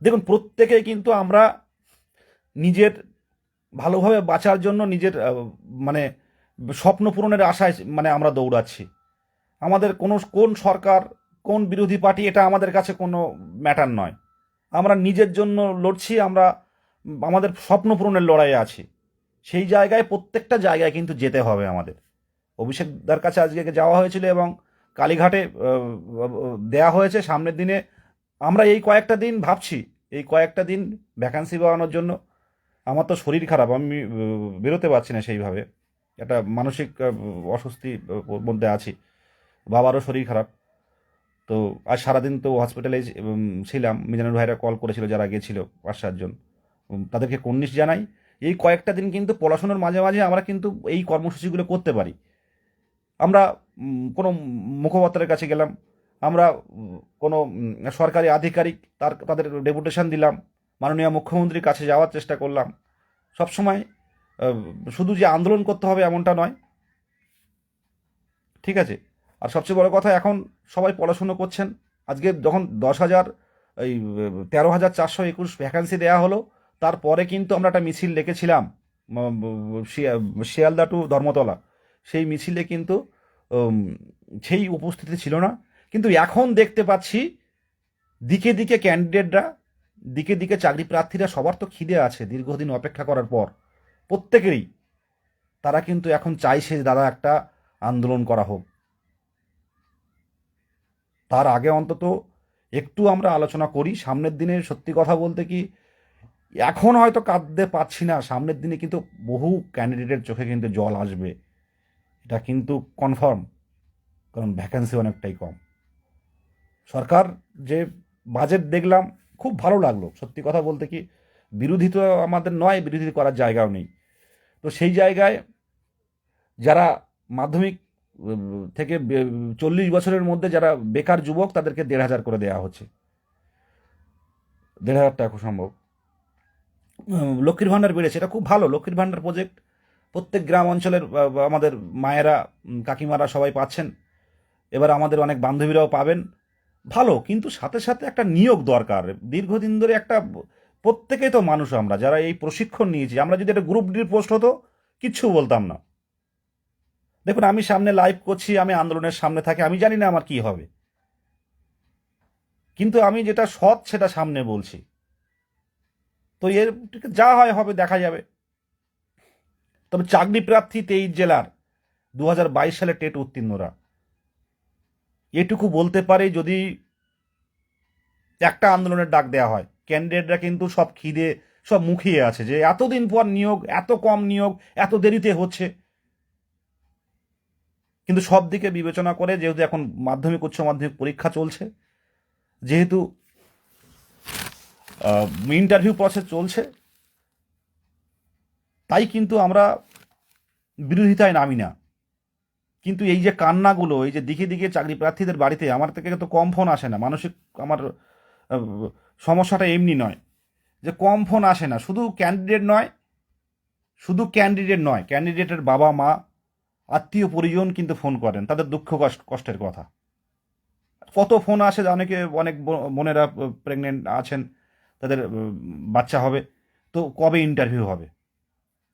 দেখুন, প্রত্যেকেই কিন্তু আমরা নিজের ভালোভাবে বাঁচার জন্য নিজের মানে স্বপ্ন পূরণের আশায় মানে আমরা দৌড়াচ্ছি। আমাদের কোন সরকার, কোন বিরোধী পার্টি, এটা আমাদের কাছে কোনো ম্যাটার নয়। আমরা নিজের জন্য লড়ছি, আমরা আমাদের স্বপ্ন পূরণের লড়াইয়ে আছি। সেই জায়গায় প্রত্যেকটা জায়গায় কিন্তু যেতে হবে আমাদের। অভিষেকদার কাছে আজকে যাওয়া হয়েছিল এবং কালীঘাটে দেয়া হয়েছে। সামনের দিনে আমরা এই কয়েকটা দিন ভাবছি, এই কয়েকটা দিন ভ্যাকান্সি বাড়ানোর জন্য। আমার তো শরীর খারাপ, আমি বেরোতে পারছি না সেইভাবে, একটা মানসিক অস্বস্তি মধ্যে আছি, বাবারও শরীর খারাপ। তো আজ সারাদিন তো হসপিটালে ছিলাম। মিজানুর ভাইরা কল করেছিল, যারা গেছিল 5-7 জন, তাদেরকে কুর্নিশ জানাই। এই কয়েকটা দিন কিন্তু পড়াশোনার মাঝে মাঝে আমরা কিন্তু এই কর্মসূচিগুলো করতে পারি। আমরা কোনো মুখপাত্রের কাছে গেলাম, আমরা কোনো সরকারি আধিকারিক, তাদের ডেপুটেশন দিলাম, মাননীয় মুখ্যমন্ত্রীর কাছে যাওয়ার চেষ্টা করলাম। সবসময় আহ, শুধু যে আন্দোলন করতে হবে এমনটা নয়, ঠিক আছে? আর সবচেয়ে বড় কথা, এখন সবাই পড়াশুনো করছেন। আজকে যখন 10,000, এই 13,421 ভ্যাকান্সি দেওয়া হলো, তারপরে কিন্তু আমরা একটা মিছিল ডেকেছিলাম শিয়ালদা টু ধর্মতলা। সেই মিছিলে কিন্তু উম, সেই উপস্থিতি ছিল না, কিন্তু এখন দেখতে পাচ্ছি দিকে দিকে ক্যান্ডিডেটরা, দিকে দিকে চাকরি প্রার্থীরা, সবার তো খিদে আছে দীর্ঘদিন অপেক্ষা করার পর, প্রত্যেকেরই। তারা কিন্তু এখন চাইছে যে দাদা একটা আন্দোলন করা হোক। তার আগে অন্তত একটু আমরা আলোচনা করি। সামনের দিনে সত্যি কথা বলতে কি, এখন হয়তো কাঁদতে পারছি না, সামনের দিনে কিন্তু বহু ক্যান্ডিডেটের চোখে কিন্তু জল আসবে, এটা কিন্তু কনফার্ম। কারণ ভ্যাকেন্সি অনেকটাই কম। সরকার যে বাজেট দেখলাম, খুব ভালো লাগলো সত্যি কথা বলতে কি। বিরোধী তো আমাদের নয়, বিরোধী করার জায়গাও নেই। তো সেই জায়গায় যারা মাধ্যমিক থেকে 40 বছরের মধ্যে যারা বেকার যুবক, তাদেরকে 1,500 করে দেওয়া হচ্ছে, 1,500 টাকা খুব সম্ভব। লক্ষ্মীর ভাণ্ডার বেড়েছে, এটা খুব ভালো। লক্ষ্মীর ভাণ্ডার প্রজেক্ট প্রত্যেক গ্রাম অঞ্চলের আমাদের মায়েরা, কাকিমারা সবাই পাচ্ছেন। এবার আমাদের অনেক বান্ধবীরাও পাবেন। ভালো, কিন্তু সাথে সাথে একটা নিয়োগ দরকার। দীর্ঘদিন ধরে একটা, প্রত্যেকেই তো মানুষ আমরা যারা এই প্রশিক্ষণ নিয়েছি, আমরা যদি একটা গ্রুপ ডির পোস্ট হতো কিচ্ছু বলতাম না। দেখুন, আমি সামনে লাইভ করছি, আমি আন্দোলনের সামনে থাকি, আমি জানি না আমার কি হবে, কিন্তু আমি যেটা সৎ সেটা সামনে বলছি। তো এর যা হয় হবে, দেখা যাবে। তবে চাকরি প্রার্থী 23 জেলার 2022 সালে টেট উত্তীর্ণরা এটুকু বলতে পারে, যদি একটা আন্দোলনের ডাক দেওয়া হয়, ক্যান্ডিডেটরা কিন্তু সব খিদে, সব মুখিয়ে আছে যে এতদিন পর নিয়োগ, এত কম নিয়োগ, এত দেরিতে হচ্ছে। কিন্তু সব দিকে বিবেচনা করে, যেহেতু এখন মাধ্যমিক উচ্চ মাধ্যমিক পরীক্ষা চলছে, যেহেতু ইন্টারভিউ প্রসেস চলছে, তাই কিন্তু আমরা বিরোধিতায় নামি না। কিন্তু এই যে কান্নাগুলো, এই যে দিকে দিকে চাকরি প্রার্থীদের বাড়িতে, আমার থেকে তো কম ফোন আসে না। মানসিক আমার সমস্যাটা এমনি নয় যে কম ফোন আসে না। শুধু ক্যান্ডিডেট নয়, ক্যান্ডিডেটের বাবা মা আত্মীয় পরিজন কিন্তু ফোন করেন, তাদের দুঃখ কষ্টের কথা। কত ফোন আসে, অনেক বোনেরা প্রেগনেন্ট আছেন, তাদের বাচ্চা হবে, তো কবে ইন্টারভিউ হবে,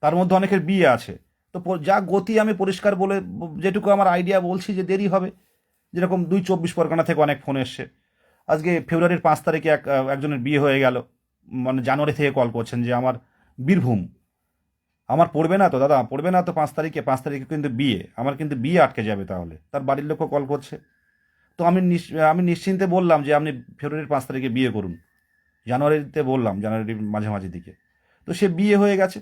তার মধ্যে অনেকের বিয়ে আছে। তো যা গতি আমি পরিষ্কার বলে যেটুকু আমার আইডিয়া বলছি যে দেরি হবে। যেরকম 2 চব্বিশ পরগনা থেকে অনেক ফোন এসছে, আজকে ফেব্রুয়ারির 5 তারিখে একজনের বিয়ে হয়ে গেল, মানে জানুয়ারি থেকে কল করছেন যে আমার বীরভূম, আমার পড়বে না তো দাদা, পড়বে না তো 5 তারিখে কিন্তু বিয়ে, আমার কিন্তু বিয়ে আটকে যাবে, তাহলে তার বাড়ির লোকও কল করছে। তো আমি নিশ্চিন্তে বললাম যে আপনি ফেব্রুয়ারির 5 তারিখে বিয়ে করুন। জানুয়ারিতে বললাম, জানুয়ারির মাঝামাঝি দিকে, তো সে বিয়ে হয়ে গেছে।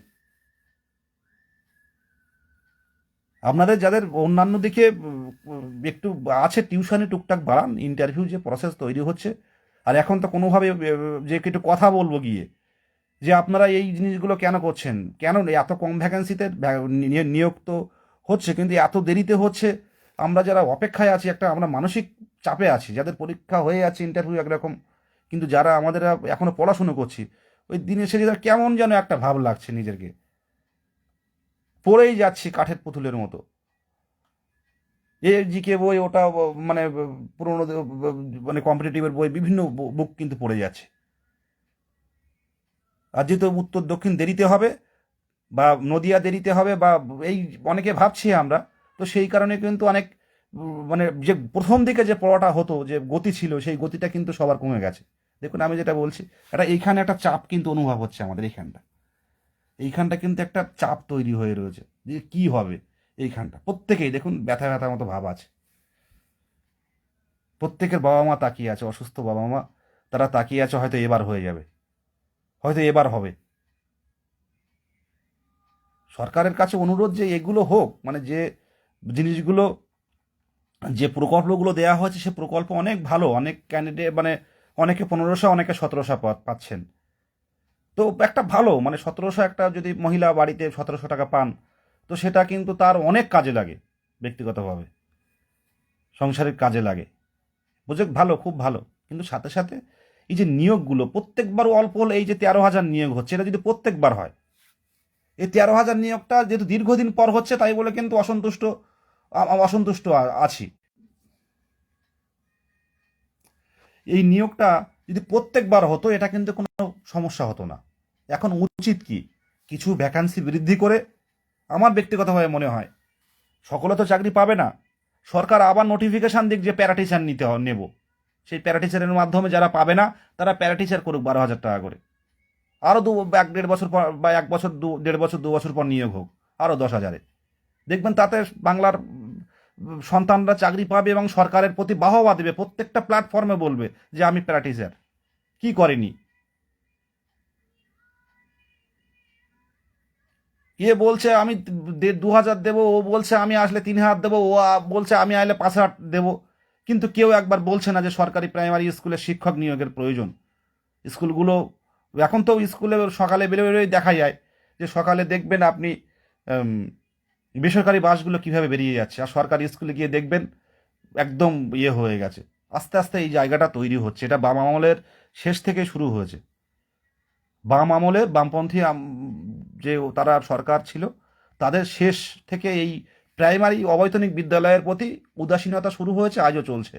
আপনাদের যাদের অন্যান্য দিকে একটু আছে টিউশনে টুকটাক বাড়ান, ইন্টারভিউ যে প্রসেস তৈরি হচ্ছে। আর এখন তো কোনোভাবে যে একটু কথা বলবো গিয়ে যে আপনারা এই জিনিসগুলো কেন করছেন, কেন এত কম ভ্যাকেন্সিতে নিয়োগ তো হচ্ছে, কিন্তু এত দেরিতে হচ্ছে। আমরা যারা অপেক্ষায় আছি, আমরা মানসিক চাপে আছি, যাদের পরীক্ষা হয়ে আছে, ইন্টারভিউ একরকম, কিন্তু যারা আমাদের এখনো পড়াশুনো করছি, ওই দিনে সে কেমন যেন একটা ভাব লাগছে নিজেকে, পড়েই যাচ্ছি কাঠের পুতুলের মতো। এ জিকে বই, ওটা মানে পুরোনো মানে কম্পিটিটিভের বই, বিভিন্ন বুক কিন্তু পড়ে যাচ্ছে। আর যেহেতু উত্তর দক্ষিণ দেরিতে হবে, বা নদিয়া দেরিতে হবে, বা এই অনেকে ভাবছি আমরা, তো সেই কারণে কিন্তু অনেক মানে যে প্রথম দিকে যে পড়াটা হতো, যে গতি ছিল, সেই গতিটা কিন্তু সবার কমে গেছে। দেখুন আমি যেটা বলছি, এইখানে একটা চাপ কিন্তু অনুভব হচ্ছে আমাদের এইখানটা কিন্তু একটা চাপ তৈরি হয়ে রয়েছে যে কি হবে। এইখানটা প্রত্যেকেই দেখুন ব্যথা ব্যথা মতো ভাব আছে। প্রত্যেকের বাবা মা তাকিয়ে আছে, অসুস্থ বাবা মা, তারা তাকিয়ে আছে হয়তো এবার হয়ে যাবে, হয়তো এবার হবে। সরকারের কাছে অনুরোধ যে এগুলো হোক, মানে যে জিনিসগুলো, যে প্রকল্পগুলো দেওয়া হয়েছে, সে প্রকল্প অনেক ভালো, অনেক ক্যান্ডিডেট মানে অনেকে 1500, অনেকে 1700 পাচ্ছেন। তো একটা ভালো, মানে 1700, একটা যদি মহিলা বাড়িতে 1700 টাকা পান, তো সেটা কিন্তু তার অনেক কাজে লাগে, ব্যক্তিগতভাবে সংসারের কাজে লাগে। প্রজেক্ট ভালো, খুব ভালো। কিন্তু সাথে সাথে এই যে নিয়োগগুলো প্রত্যেকবার অল্প হলে, এই যে 13,000 নিয়োগ হচ্ছে, এটা যদি প্রত্যেকবার হয়, এই 13,000 নিয়োগটা যেহেতু দীর্ঘদিন পর হচ্ছে, তাই বলে কিন্তু অসন্তুষ্ট আছি। এই নিয়োগটা যদি প্রত্যেকবার হতো, এটা কিন্তু কোনো সমস্যা হতো না। এখন উচিত কি, কিছু ভ্যাকান্সি বৃদ্ধি করে, আমার ব্যক্তিগতভাবে মনে হয় সকলে তো চাকরি পাবে না, সরকার আবার নোটিফিকেশান দিক যে প্যারাটিচার নেব, সেই প্যারাটিচারের মাধ্যমে যারা পাবে না, তারা প্যারাটিচার করুক 12,000 টাকা করে। আরও 1-1.5 বছর পর, বা 1 বছর 1.5 বছর 2 বছর পর নিয়োগ হোক আরও 10,000-এ। দেখবেন তাতে বাংলার সন্তানরা চাকরি পাবে এবং সরকারের প্রতি বাহবা দেবে, প্রত্যেকটা প্ল্যাটফর্মে বলবে যে আমি প্যারাটিচার। কি করেনি, বলছে আমি 2,000 দেবো, ও বলছে আমি আসলে 3,000 দেবো, ও বলছে আমি আসলে 5,000 দেবো। কিন্তু কেউ একবার বলছে না যে সরকারি প্রাইমারি স্কুলে শিক্ষক নিয়োগের প্রয়োজন। স্কুলগুলো এখন তো স্কুলে সকালে বেরোয় দেখা যায় যে সকালে দেখবেন আপনি উম, বেসরকারি বাসগুলো কিভাবে বেরিয়ে যাচ্ছে, আর সরকারি স্কুলে গিয়ে দেখবেন একদম হয়ে গেছে। আস্তে আস্তে এই জায়গাটা তৈরি হচ্ছে, এটা বাম আমলের শেষ থেকে শুরু হয়েছে। বাম আমলের বামপন্থী যে তারা সরকার ছিল, তাদের শেষ থেকে এই প্রাইমারি অবৈতনিক বিদ্যালয়ের প্রতি উদাসীনতা শুরু হয়েছে, আজও চলছে।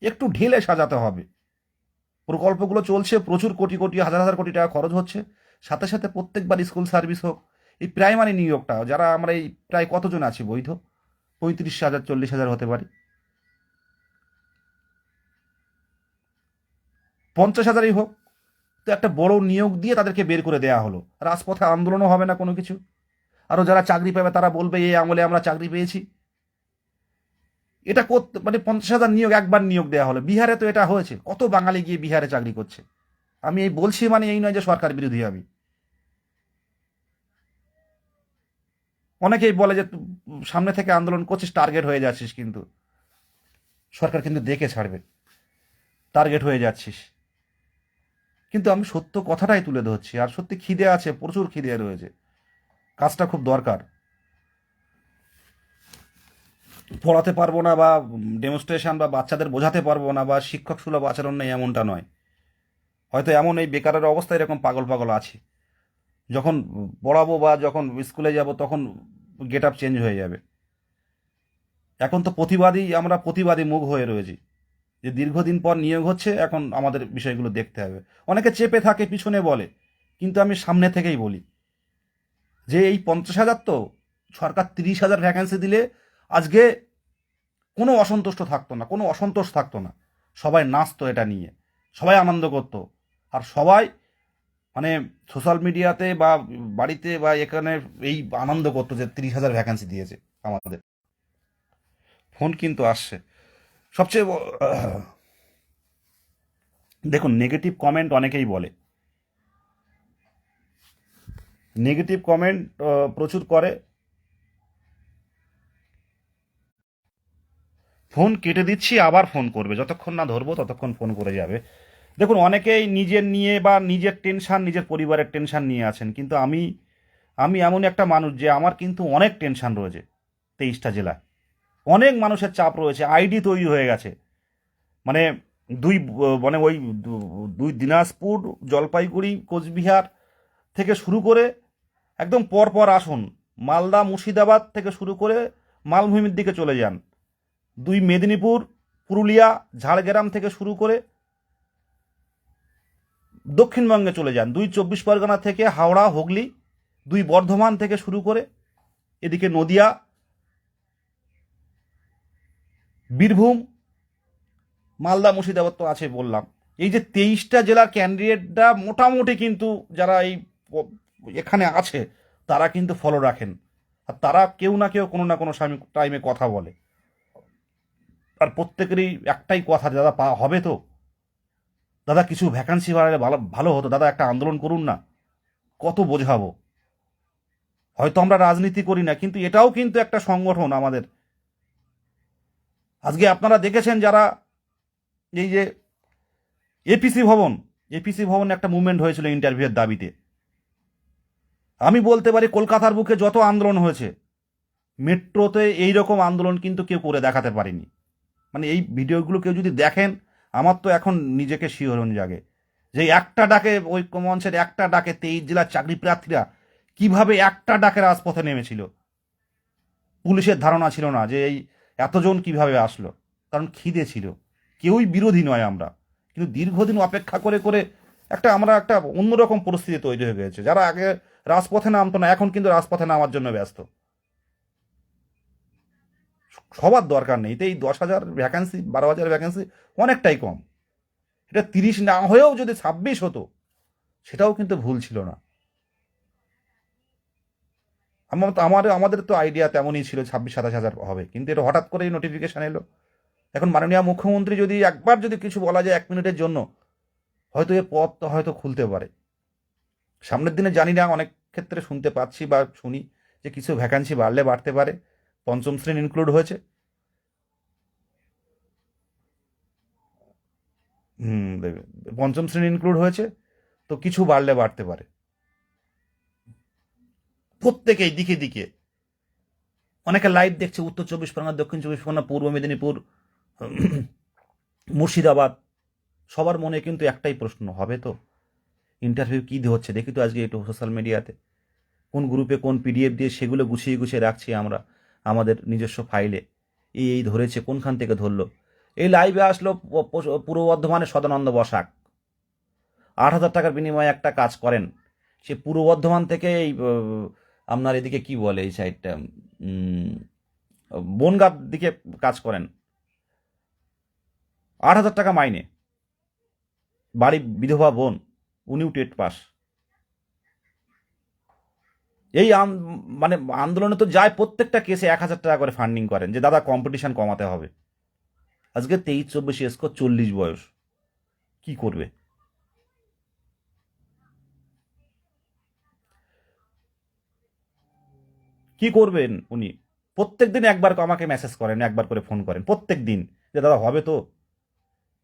একটু ঢেলে সাজাতে হবে। প্রকল্পগুলো চলছে, প্রচুর কোটি কোটি, হাজার হাজার কোটি টাকা খরচ হচ্ছে, সাথে সাথে প্রত্যেকবার স্কুল সার্ভিস হোক। এই প্রাইমারি নিয়োগটা, যারা আমরা এই প্রায় কতজন আছি বৈধ, 35,000 40,000 হতে পারি, 50,000ই হোক, তো একটা বড় নিয়োগ দিয়ে তাদেরকে বের করে দেওয়া হলো, রাজপথে আন্দোলনও হবে না কোনো কিছু। আরও যারা চাকরি পাবে তারা বলবে এই আমলে আমরা চাকরি পেয়েছি। এটা করতে মানে 50,000 নিয়োগ একবার নিয়োগ দেওয়া হলো। বিহারে তো এটা হয়েছে, কত বাঙালি গিয়ে বিহারে চাকরি করছে। আমি এই বলছি মানে এই নয় যে সরকার বিরোধী আমি, অনেকেই বলে যে সামনে থেকে আন্দোলন করছিস, টার্গেট হয়ে যাচ্ছিস, কিন্তু সরকার কিন্তু দেখে ছাড়বে, টার্গেট হয়ে যাচ্ছিস। কিন্তু আমি সত্য কথাটাই তুলে ধরছি, আর সত্যি খিদে আছে, প্রচুর খিদে রয়েছে, কাজটা খুব দরকার। পড়াতে পারবো না বা ডেমনস্ট্রেশন বা বাচ্চাদের বোঝাতে পারবো না বা শিক্ষক সুলভ আচরণ নেই এমনটা নয়, হয়তো এমন এই বেকারের অবস্থা এরকম পাগল পাগল আছে, যখন পড়াবো বা যখন স্কুলে যাব তখন গেট আপ চেঞ্জ হয়ে যাবে। এখন তো আমরা প্রতিবাদী মুখ হয়ে রয়েছি, যে দীর্ঘদিন পর নিয়োগ হচ্ছে, এখন আমাদের বিষয়গুলো দেখতে হবে। অনেকে চেপে থাকে, পিছনে বলে, কিন্তু আমি সামনে থেকেই বলি যে এই 50,000 তো সরকার 30,000 ভ্যাকেন্সি দিলে আজকে কোনো অসন্তুষ্ট থাকতো না, কোনো অসন্তোষ থাকতো না, সবাই নাচতো এটা নিয়ে, সবাই আনন্দ করতো। আর সবাই মানে সোশ্যাল মিডিয়াতে বা বাড়িতে বা এখানে এই আনন্দ করতো যে 30,000 ভ্যাকেন্সি দিয়েছে আমাদের। ফোন কিন্তু আসছে। সবচেয়ে দেখুন, নেগেটিভ কমেন্ট অনেকেই বলে, নেগেটিভ কমেন্ট প্রচুর করে। ফোন কেটে দিচ্ছি, আবার ফোন করবে, যতক্ষণ না ধরবো ততক্ষণ ফোন করে যাবে। দেখুন, অনেকেই নিজের নিয়ে বা নিজের টেনশন, নিজের পরিবারের টেনশন নিয়ে আছেন, কিন্তু আমি আমি এমন একটা মানুষ যে আমার কিন্তু অনেক টেনশন রয়েছে। 23টা জেলায় অনেক মানুষের চাপ রয়েছে, আইডি তৈরি হয়ে গেছে। মানে মানে ওই দুই দিনাজপুর, জলপাইগুড়ি, কোচবিহার থেকে শুরু করে একদম পরপর আসুন, মালদা, মুর্শিদাবাদ থেকে শুরু করে মালভূমির দিকে চলে যান, দুই মেদিনীপুর, পুরুলিয়া, ঝাড়গ্রাম থেকে শুরু করে দক্ষিণবঙ্গে চলে যান, দুই 24 পরগনা থেকে হাওড়া, হুগলি, দুই বর্ধমান থেকে শুরু করে এদিকে নদিয়া, বীরভূম, মালদা, মুর্শিদাবাদ তো আছে বললাম। এই যে 23টা জেলার ক্যান্ডিডেটরা মোটামুটি কিন্তু যারা এই এখানে আছে তারা কিন্তু ফলো রাখেন, আর তারা কেউ না কেউ কোনো না কোনো টাইমে কথা বলে। আর প্রত্যেকেরই একটাই কথা, দাদা হবে তো, দাদা কিছু ভ্যাকান্সি বাড়ালে ভালো ভালো হতো, দাদা একটা আন্দোলন করুন না। কত বোঝাবো? হয়তো আমরা রাজনীতি করি না, কিন্তু এটাও কিন্তু একটা সংগঠন আমাদের। আজকে আপনারা দেখেছেন যারা এই যে এপিসি ভবন, এপিসি ভবনে একটা মুভমেন্ট হয়েছিল ইন্টারভিউয়ের দাবিতে। আমি বলতে পারি কলকাতার বুকে যত আন্দোলন হয়েছে, মেট্রোতে এই রকম আন্দোলন কিন্তু কেউ করে দেখাতে পারেনি। মানে এই ভিডিওগুলো কেউ যদি দেখেন, আমার তো এখন নিজেকে শিহরণ জাগে যে একটা ডাকে, ওই মঞ্চের একটা ডাকে 23 জেলার চাকরি প্রার্থীরা কিভাবে একটা ডাকে রাজপথে নেমেছিল। পুলিশের ধারণা ছিল না যে এই এতজন কিভাবে আসলো, কারণ খিদে ছিল। কেউই বিরোধী নয় আমরা, কিন্তু দীর্ঘদিন অপেক্ষা করে করে আমরা একটা অন্যরকম পরিস্থিতি তৈরি হয়ে গেছে। যারা আগে রাজপথে নামতো না, এখন কিন্তু রাজপথে নামার জন্য ব্যস্ত। সবার দরকার নেই তো এই 10,000 ভ্যাকান্সি, 12,000 ভ্যাকান্সি অনেকটাই কম। এটা 30 না হয়েও যদি 26 হতো, সেটাও কিন্তু ভুল ছিল না। আমাদের তো আইডিয়া তেমনই ছিল 26-27 হাজার হবে, কিন্তু এটা হঠাৎ করেই নোটিফিকেশন এলো। এখন মাননীয় মুখ্যমন্ত্রী যদি একবার যদি কিছু বলা যায় 1 মিনিটের জন্য, হয়তো এর পথ তো হয়তো খুলতে পারে। সামনের দিনে জানি না, অনেক ক্ষেত্রে শুনতে পাচ্ছি বা শুনি যে কিছু ভ্যাকান্সি বাড়লে বাড়তে পারে, পঞ্চম শ্রেণী ইনক্লুড হয়েছে। দেবে, পঞ্চম শ্রেণী ইনক্লুড হয়েছে, তো কিছু বাড়লে বাড়তে পারে। প্রত্যেকেই দিকে দিকে অনেকে লাইভ দেখছে, উত্তর 24 পরগনা, দক্ষিণ 24 পরগনা, পূর্ব মেদিনীপুর, মুর্শিদাবাদ, সবার মনে কিন্তু একটাই প্রশ্ন, হবে তো? ইন্টারভিউ কী হচ্ছে দেখি তো আজকে একটু সোশ্যাল মিডিয়াতে, কোন গ্রুপে কোন পিডিএফ দিয়ে সেগুলো গুছিয়ে গুছিয়ে রাখছি আমরা আমাদের নিজস্ব ফাইলে। এই ধরেছে, কোনখান থেকে ধরলো? এই লাইভে আসলো পূর্ব বর্ধমানের সদানন্দ বসাক, 8,000 টাকার বিনিময়ে একটা কাজ করেন। সে পূর্ব বর্ধমান থেকে এই আপনার এদিকে কি বলে এই সাইডটা, বনগাঁর দিকে কাজ করেন, 8,000 টাকা মাইনে, বাড়ি বিধবা বোন, উনিও টেট পাস। এই মানে আন্দোলনে তো যায়, প্রত্যেকটা কেসে 1,000 টাকা করে ফান্ডিং করেন যে দাদা কম্পিটিশন কমাতে হবে। আজকে 23-24 স্কোর, 40 বয়স, কি করবে? কি করবেন উনি? প্রত্যেক দিন একবার আমাকে মেসেজ করেন, একবার করে ফোন করেন প্রত্যেক দিন, যে দাদা হবে তো?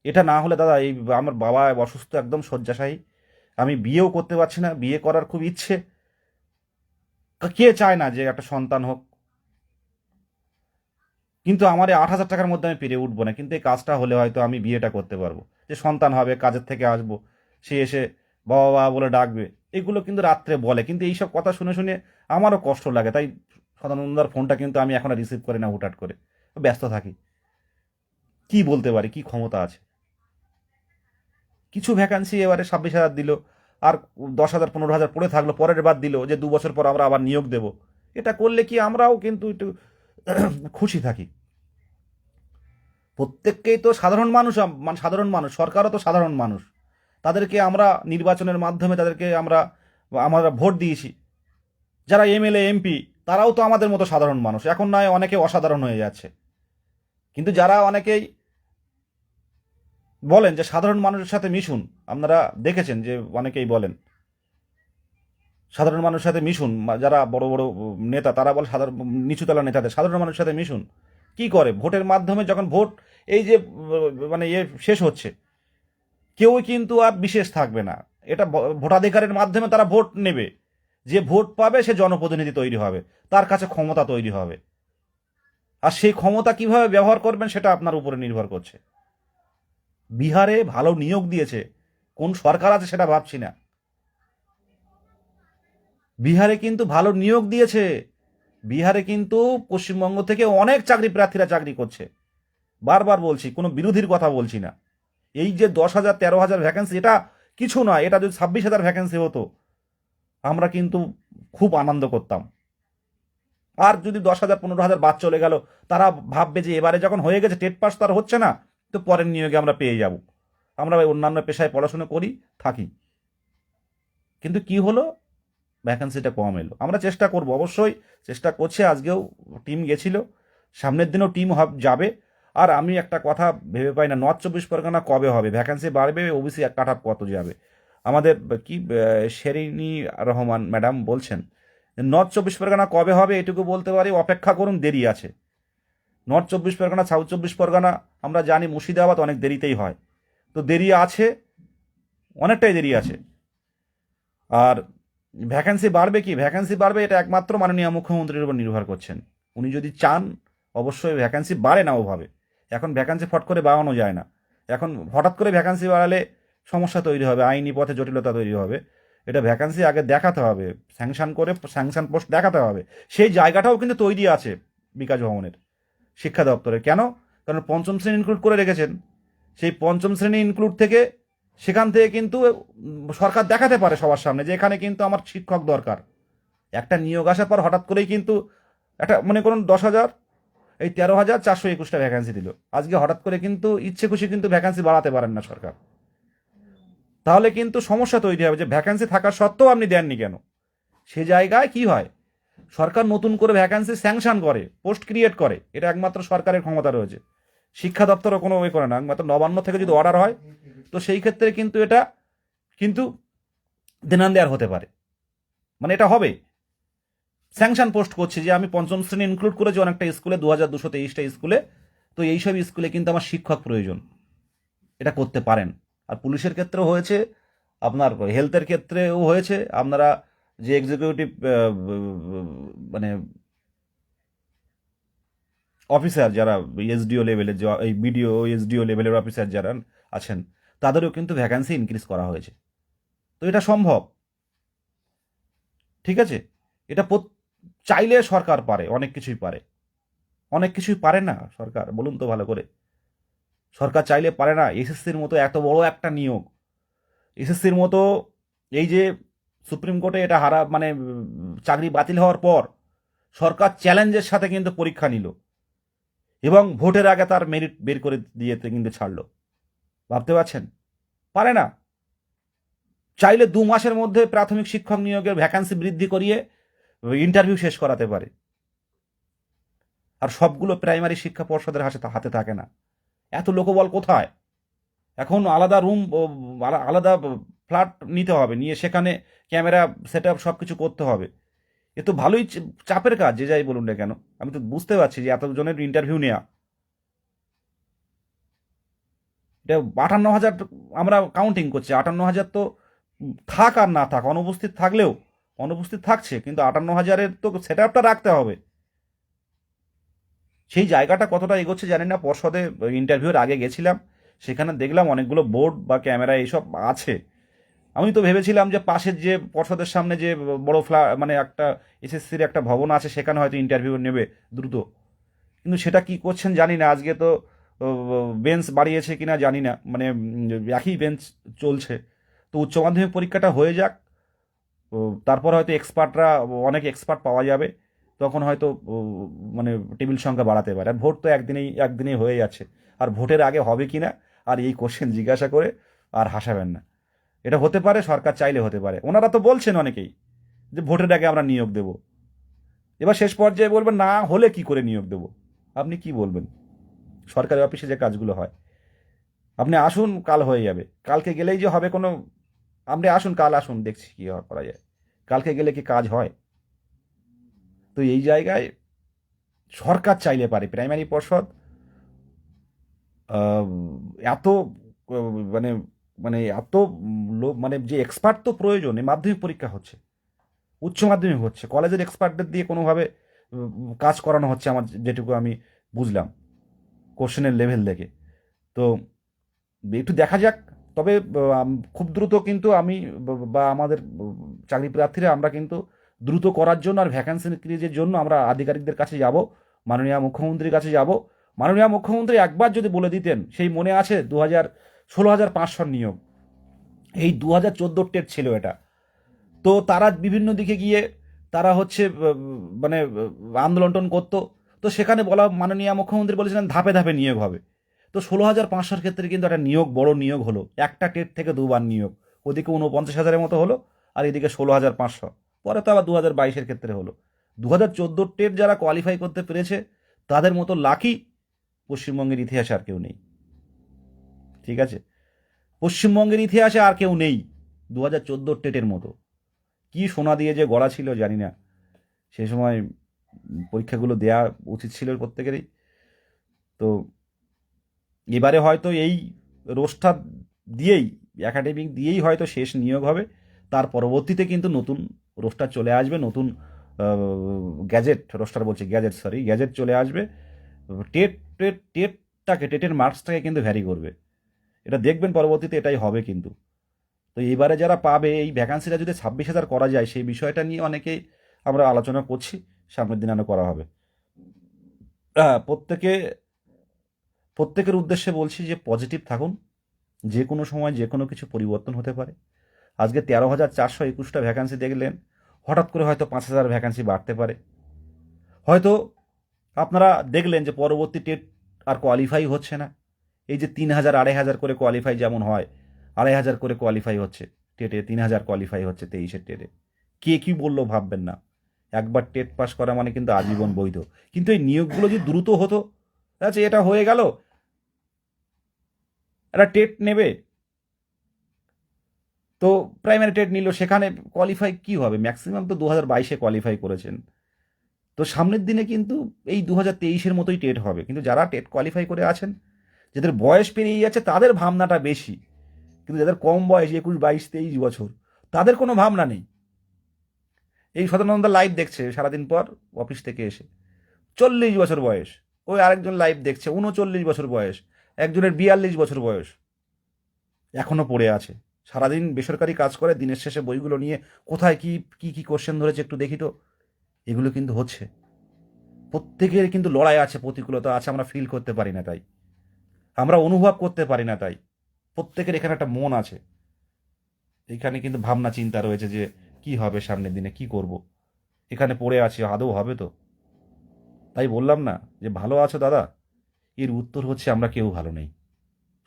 এটা না হলে দাদা, এই আমার বাবা অসুস্থ, একদম শয্যাশায়ী, আমি বিয়েও করতে পারছি না, বিয়ে করার খুব ইচ্ছে। কে চায় না যে একটা সন্তান হোক? কিন্তু আমার এই 8,000 টাকার মধ্যে আমি পেরে উঠবো না, কিন্তু এই কাজটা হলে হয়তো আমি বিয়েটা করতে পারবো, যে সন্তান হবে, কাজের থেকে আসবো, সে এসে বাবা বাবা বলে ডাকবে। এগুলো কিন্তু রাত্রে বলে, কিন্তু এইসব কথা শুনে শুনে আমারও কষ্ট লাগে। তাই সদানন্দার ফোনটা কিন্তু আমি এখন রিসিভ করি না, হুটহাট করে ব্যস্ত থাকি। কি বলতে পারি, কি ক্ষমতা আছে? কিছু ভ্যাকান্সি এবারে 26,000 দিল, আর 10,000 15,000 পড়ে থাকলো, পরের বার দিল যে 2 বছর পর আমরা আবার নিয়োগ দেব। এটা করলে কি আমরাও কিন্তু একটু খুশি থাকি? প্রত্যেককেই তো সাধারণ মানুষ, মানে সাধারণ মানুষ, সরকারও তো সাধারণ মানুষ। তাদেরকে আমরা নির্বাচনের মাধ্যমে তাদেরকে আমরা আমরা ভোট দিয়েছি। যারা এমএলএ এমপি, তারাও তো আমাদের মতো সাধারণ মানুষ। এখন নয় অনেকে অসাধারণ হয়ে যাচ্ছে, কিন্তু যারা অনেকেই বলেন যে সাধারণ মানুষের সাথে মিশুন, আপনারা দেখেছেন যে অনেকেই বলেন সাধারণ মানুষের সাথে মিশুন, যারা বড় বড় নেতা তারা বলে সাধারণ নিচুতলা নেতাদের সাধারণ মানুষের সাথে মিশুন। কি করে? ভোটের মাধ্যমে যখন ভোট, এই যে মানে শেষ হচ্ছে, কেউই কিন্তু আর বিশেষ থাকবে না। এটা ভোটাধিকারের মাধ্যমে তারা ভোট নেবে। যে ভোট পাবে সে জনপ্রতিনিধি তৈরি হবে, তার কাছে ক্ষমতা তৈরি হবে। আর সেই ক্ষমতা কিভাবে ব্যবহার করবেন সেটা আপনার উপরে নির্ভর করছে। বিহারে ভালো নিয়োগ দিয়েছে, কোন সরকার আছে সেটা ভাবছি না। বিহারে কিন্তু ভালো নিয়োগ দিয়েছে। বিহারে কিন্তু পশ্চিমবঙ্গ থেকে অনেক চাকরি প্রার্থীরা চাকরি করছে। বারবার বলছি, কোনো বিরোধীর কথা বলছি না। এই যে 10,000 13,000 ভ্যাকেন্সি, এটা কিছু নয়। এটা যদি 26,000 ভ্যাকেন্সি হতো, আমরা কিন্তু খুব আনন্দ করতাম। আর যদি 10,000 15,000 বাদ চলে গেল, তারা ভাববে যে এবারে যখন হয়ে গেছে, টেট পাস তো আর হচ্ছে না, তো পরের নিয়োগে আমরা পেয়ে যাব। আমরা ওই অন্যান্য পেশায় পড়াশোনা করি, থাকি। কিন্তু কি হলো? ভ্যাকেন্সিটা কম এলো। আমরা চেষ্টা করব, অবশ্যই চেষ্টা করছে। আজকেও টিম গেছিল, সামনের দিনও টিম যাবে। আর আমি একটা কথা ভেবে পাই না, নর্থ 24 পরগনা কবে হবে? ভ্যাকেন্সি বাড়বে, ওবিসি এক কাট অফ কত যাবে? আমাদের কি শেরিনী রহমান ম্যাডাম বলছেন নর্থ 24 পরগনা কবে হবে, এটুকু বলতে পারি অপেক্ষা করুন, দেরি আছে। নর্থ 24 পরগনা, সাউথ 24 পরগনা আমরা জানি, মুর্শিদাবাদ অনেক দেরিতেই হয়। তো দেরি আছে, অনেকটাই দেরি আছে। আর ভ্যাকেন্সি বাড়বে কি? ভ্যাকেন্সি বাড়বে এটা একমাত্র মাননীয় মুখ্যমন্ত্রীর উপর নির্ভর করছেন। উনি যদি চান, অবশ্যই ভ্যাকেন্সি বাড়ে না ওভাবে। এখন ভ্যাকেন্সি ফট করে বাড়ানো যায় না। এখন হঠাৎ করে ভ্যাকেন্সি বাড়ালে সমস্যা তৈরি হবে, আইনি পথে জটিলতা তৈরি হবে। এটা ভ্যাকেন্সি আগে দেখাতে হবে, স্যাংশন করে স্যাংশন পোস্ট দেখাতে হবে। সেই জায়গাটাও কিন্তু তৈরি আছে বিকাশ ভবনের, শিক্ষা দপ্তরে। কেন? কারণ পঞ্চম শ্রেণী ইনক্লুড করে রেখেছেন। সেই পঞ্চম শ্রেণী ইনক্লুড থেকে, সেখান থেকে কিন্তু সরকার দেখাতে পারে সবার সামনে যে এখানে কিন্তু আমার শিক্ষক দরকার। একটা নিয়োগ আসার পর হঠাৎ করেই কিন্তু একটা, মনে করুন 10,000, এই 13,421টা ভ্যাকেন্সি দিল। আজকে হঠাৎ করে কিন্তু ইচ্ছে খুশি কিন্তু ভ্যাকেন্সি বাড়াতে পারেন না সরকার। তাহলে কিন্তু সমস্যা তৈরি হবে যে ভ্যাকেন্সি থাকা সত্ত্বেও আপনি দেননি কেন। সে জায়গায় কি হয়, সরকার নতুন করে ভ্যাকেন্সি স্যাংশন করে, পোস্ট ক্রিয়েট করে। এটা একমাত্র সরকারের ক্ষমতা রয়েছে, শিক্ষা দপ্তরও কোনো ওয়ে করে না। একমাত্র নবান্ন থেকে যদি অর্ডার হয়, তো সেই ক্ষেত্রে কিন্তু এটা কিন্তু দেনান দেয়ার হতে পারে, মানে এটা হবে। স্যাংশন পোস্ট করছে যে আমি পঞ্চম শ্রেণী ইনক্লুড করেছি অনেকটা স্কুলে, 2,223টা স্কুলে, তো এইসব স্কুলে কিন্তু আমার শিক্ষক প্রয়োজন। এটা করতে পারেন। আর পুলিশের ক্ষেত্রেও হয়েছে, আপনার হেলথের ক্ষেত্রেও হয়েছে। আপনারা যে এক্সিকিউটিভ মানে অফিসার যারা, এসডিও লেভেলের, যে এই বিডিও এসডিও লেভেলের অফিসার যারা আছেন, তাদেরও কিন্তু ভ্যাকান্সি ইনক্রিজ করা হয়েছে। তো এটা সম্ভব, ঠিক আছে? এটা চাইলে সরকার পারে, অনেক কিছুই পারে। অনেক কিছুই পারে না সরকার, বলুন তো ভালো করে। সরকার চাইলে পারে না? এসএসসির মতো এত বড় একটা নিয়োগ, এসএসসির মতো, এই যে সুপ্রিম কোর্টে এটা মানে চাকরি বাতিল হওয়ার পর সরকার চ্যালেঞ্জের সাথে কিন্তু পরীক্ষা নিল, এবং ভোটের আগে তার মেরিট বের করে দিয়ে কিন্তু ছাড়লো। ভাবতে পারছেন? পারে না। চাইলে 2 মাসের মধ্যে প্রাথমিক শিক্ষক নিয়োগের ভ্যাকান্সি বৃদ্ধি করিয়ে ইন্টারভিউ শেষ করাতে পারে। আর সবগুলো প্রাইমারি শিক্ষা পর্ষদের হাতে থাকে না। এত লোকবল কোথায়? এখন আলাদা রুম, আলাদা ফ্ল্যাট নিতে হবে, নিয়ে সেখানে ক্যামেরা সেট আপ সব কিছু করতে হবে। এ তো ভালোই চাপের কাজ, যে যাই বলুন না কেন। আমি তো বুঝতে পারছি যে এতজনের ইন্টারভিউ নেওয়া, এটা 58,000 আমরা কাউন্টিং করছি। 58,000 তো থাক আর না থাক, অনুপস্থিত থাকলেও অনুপস্থিত থাকছে, কিন্তু 58,000-এর তো সেট আপটা রাখতে হবে। সেই জায়গাটা কতটা এগোচ্ছে জানি না। পর্ষদে ইন্টারভিউর আগে গেছিলাম, সেখানে দেখলাম অনেকগুলো বোর্ড বা ক্যামেরা এইসব আছে। আমি তো ভেবেছিলাম যে পাশের যে পর্ষদের সামনে যে বড় মানে একটা এসএসসির একটা ভবন আছে, সেখানে হয়তো ইন্টারভিউ নেবে দ্রুত, কিন্তু সেটা কি করছেন জানি না। আজকে তো বেঞ্চ বাড়িয়েছে কিনা জানি না, মানে একই বেঞ্চ চলছে। তো উচ্চ মাধ্যমিক পরীক্ষাটা হয়ে যাক, তো তারপর হয়তো অনেক এক্সপার্ট পাওয়া যাবে, তখন হয়তো মানে টেবিল সংখ্যা বাড়াতে পারে। আর ভোট তো একদিনেই হয়ে যাচ্ছে, আর ভোটের আগে হবে কি না আর এই কোশ্চেন জিজ্ঞাসা করে আর হাসাবেন না। এটা হতে পারে, সরকার চাইলে হতে পারে। ওনারা তো বলছেন অনেকেই যে ভোটের আগে আমরা নিয়োগ দেব। এবার শেষ পর্যায়ে বলবেন না হলে কি করে নিয়োগ দেব। আপনি কি বলবেন? সরকারি অফিসে যে কাজগুলো হয়, আপনি আসুন, কাল হয়ে যাবে। কালকে গেলেই যে হবে কোনো, আপনি আসুন, কাল আসুন, দেখছি কি করা যায়। কালকে গেলে কি কাজ হয়? তো এই জায়গায় সরকার চাইলে পারে প্রাইমারি পর্ষদ আহ, এত মানে মানে এত লোক, মানে যে এক্সপার্ট তো প্রয়োজন। এই মাধ্যমিক পরীক্ষা হচ্ছে, উচ্চ মাধ্যমিক হচ্ছে, কলেজের এক্সপার্টদের দিয়ে কোনোভাবে কাজ করানো হচ্ছে, আমার যেটুকু আমি বুঝলাম কোশ্চেনের লেভেল দেখে। তো একটু দেখা যাক। তবে খুব দ্রুত কিন্তু আমি বা আমাদের চাকরি প্রার্থীরা আমরা কিন্তু দ্রুত করার জন্য আর ভ্যাকান্সি ইনক্রিজের জন্য আমরা আধিকারিকদের কাছে যাব, মাননীয় মুখ্যমন্ত্রীর কাছে যাব। মাননীয় মুখ্যমন্ত্রী একবার যদি বলে দিতেন, সেই মনে আছে 16,500 নিয়োগ, এই 2014 টেট ছিল এটা। তো তারা বিভিন্ন দিকে গিয়ে তারা হচ্ছে মানে আন্দোলন করতো। তো সেখানে বলা, মাননীয় মুখ্যমন্ত্রী বলেছিলেন ধাপে ধাপে নিয়োগ হবে। তো 16,500-র ক্ষেত্রে কিন্তু একটা নিয়োগ, বড় নিয়োগ হলো। একটা টেট থেকে দুবার নিয়োগ, ওদিকে 49,000-এর মতো হলো, আর এদিকে 16,500। পরে তো আবার 2022-এর ক্ষেত্রে হলো। 2014 টেট যারা কোয়ালিফাই করতে পেরেছে, তাদের মতো লাকি পশ্চিমবঙ্গের ইতিহাসে আর কেউ নেই। ঠিক আছে, পশ্চিমবঙ্গের ইতিহাসে আর কেউ নেই 2014 টেটের মতো। কি সোনা দিয়ে যে গড়া ছিল জানি না, সেই সময় পরীক্ষাগুলো দেয়া উচিত ছিল প্রত্যেকেরই। তো এবারে হয়তো এই রোস্টার দিয়েই, একাডেমিক দিয়েই হয়তো শেষ নিয়োগ হবে। তার পরবর্তীতে কিন্তু নতুন রোস্টার চলে আসবে, নতুন গ্যাজেট, রোস্টার বলছি গ্যাজেট, সরি, গ্যাজেট চলে আসবে। টেটের মার্কসটাকে কিন্তু ভ্যারি করবে, এটা দেখবেন পরবর্তীতে, এটাই হবে কিন্তু। তো এবারে যারা পাবে এই ভ্যাকান্সিটা যদি 26,000 করা যায়, সেই বিষয়টা নিয়ে অনেকেই আমরা আলোচনা করছি, সামনের দিন আরও করা হবে। প্রত্যেকে প্রত্যেকের উদ্দেশ্যে বলছি যে পজিটিভ থাকুন। যে কোনো সময় যে কোনো কিছু পরিবর্তন হতে পারে। আজকে 13,421টা ভ্যাকান্সি দেখলেন, হঠাৎ করে হয়তো 5,000 ভ্যাকান্সি বাড়তে পারে। হয়তো আপনারা দেখলেন যে পরবর্তী টেট আর কোয়ালিফাই হচ্ছে না। এই যে 3,000 2,500 করে কোয়ালিফাই যেমন হয়, 2,500 করে কোয়ালিফাই হচ্ছে টেটে, 3,000 কোয়ালিফাই হচ্ছে 23-এর টেটে। কে কি বললো ভাববেন না, একবার টেট পাস করা মানে কিন্তু আজীবন বৈধ। কিন্তু এই নিয়োগগুলো যদি দ্রুত হতো, আচ্ছা এটা হয়ে গেল, একটা টেট নেবে, তো প্রাইমারি টেট নিল, সেখানে কোয়ালিফাই কি হবে, ম্যাক্সিমাম তো 2022-এ কোয়ালিফাই করেছেন। তো সামনের দিনে কিন্তু এই 2023-এর মতোই টেট হবে, কিন্তু যারা টেট কোয়ালিফাই করে আছেন, যাদের বয়স পেরিয়ে যাচ্ছে, তাদের ভাবনাটা বেশি। কিন্তু যাদের কম বয়স, 21, 22, 23 বছর, তাদের কোনো ভাবনা নেই। এই সদানন্দ লাইভ দেখছে সারাদিন পর অফিস থেকে এসে, 40 বছর বয়স। ওই আরেকজন লাইভ দেখছে, 39 বছর বয়স, একজনের 42 বছর বয়স, এখনো পড়ে আছে। সারাদিন বেসরকারি কাজ করে, দিনের শেষে বইগুলো নিয়ে কোথায় কি কি কি কোশ্চেন ধরেছে একটু দেখি তো। এগুলো কিন্তু হচ্ছে, প্রত্যেকের কিন্তু লড়াই আছে, প্রতিকূলতা আছে, আমরা ফিল করতে পারি না তাই, আমরা অনুভব করতে পারি না তাই। প্রত্যেকের এখানে একটা মন আছে, এখানে কিন্তু ভাবনা চিন্তা রয়েছে যে কি হবে সামনের দিনে, কি করব। এখানে পড়ে আছি, আদৌ হবে তো? তাই বললাম না যে ভালো আছো দাদা, এর উত্তর হচ্ছে আমরা কেউ ভালো নেই।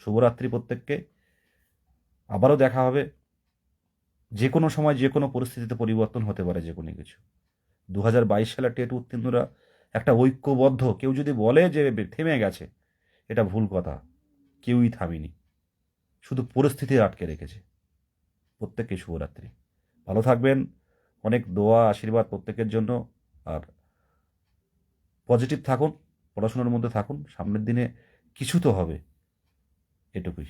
শুভরাত্রি প্রত্যেককে, আবারও দেখা হবে। যে কোনো সময় যে কোনো পরিস্থিতিতে পরিবর্তন হতে পারে যে কোনো কিছু। 2022 সালের টেট উত্তীর্ণরা একটা ঐক্যবদ্ধ, কেউ যদি বলে যে থেমে গেছে, এটা ভুল কথা। কেউই থামেনি, শুধু পরিস্থিতি আটকে রেখেছে। প্রত্যেককে শুভরাত্রি, ভালো থাকবেন। অনেক দোয়া আশীর্বাদ প্রত্যেকের জন্য। আর পজিটিভ থাকুন, পড়াশোনার মধ্যে থাকুন, সামনের দিনে কিছু তো হবে, এটুকুই।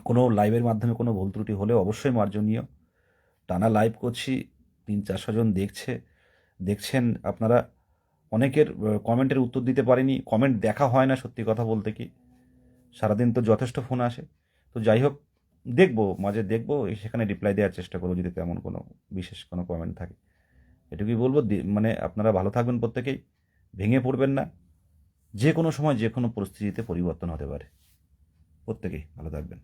কোনো লাইভের মাধ্যমে কোনো ভুল ত্রুটি হলেও অবশ্যই মার্জনীয়। টানা লাইভ করছি, 300-400 জন দেখছেন আপনারা। অনেকের কমেন্টের উত্তর দিতে পারিনি, কমেন্ট দেখা হয় না সত্যি কথা বলতে কি, সারাদিন তো যথেষ্ট ফোন আসে। তো যাই হোক, দেখবো, মাঝে দেখবো, সেখানে রিপ্লাই দেওয়ার চেষ্টা করবো যদি তেমন কোনো বিশেষ কোনো কমেন্ট থাকে। এটুকুই বলবো, মানে আপনারা ভালো থাকবেন প্রত্যেকেই, ভেঙে পড়বেন না। যে কোনো সময় যে কোনো পরিস্থিতিতে পরিবর্তন হতে পারে। প্রত্যেকেই ভালো থাকবেন।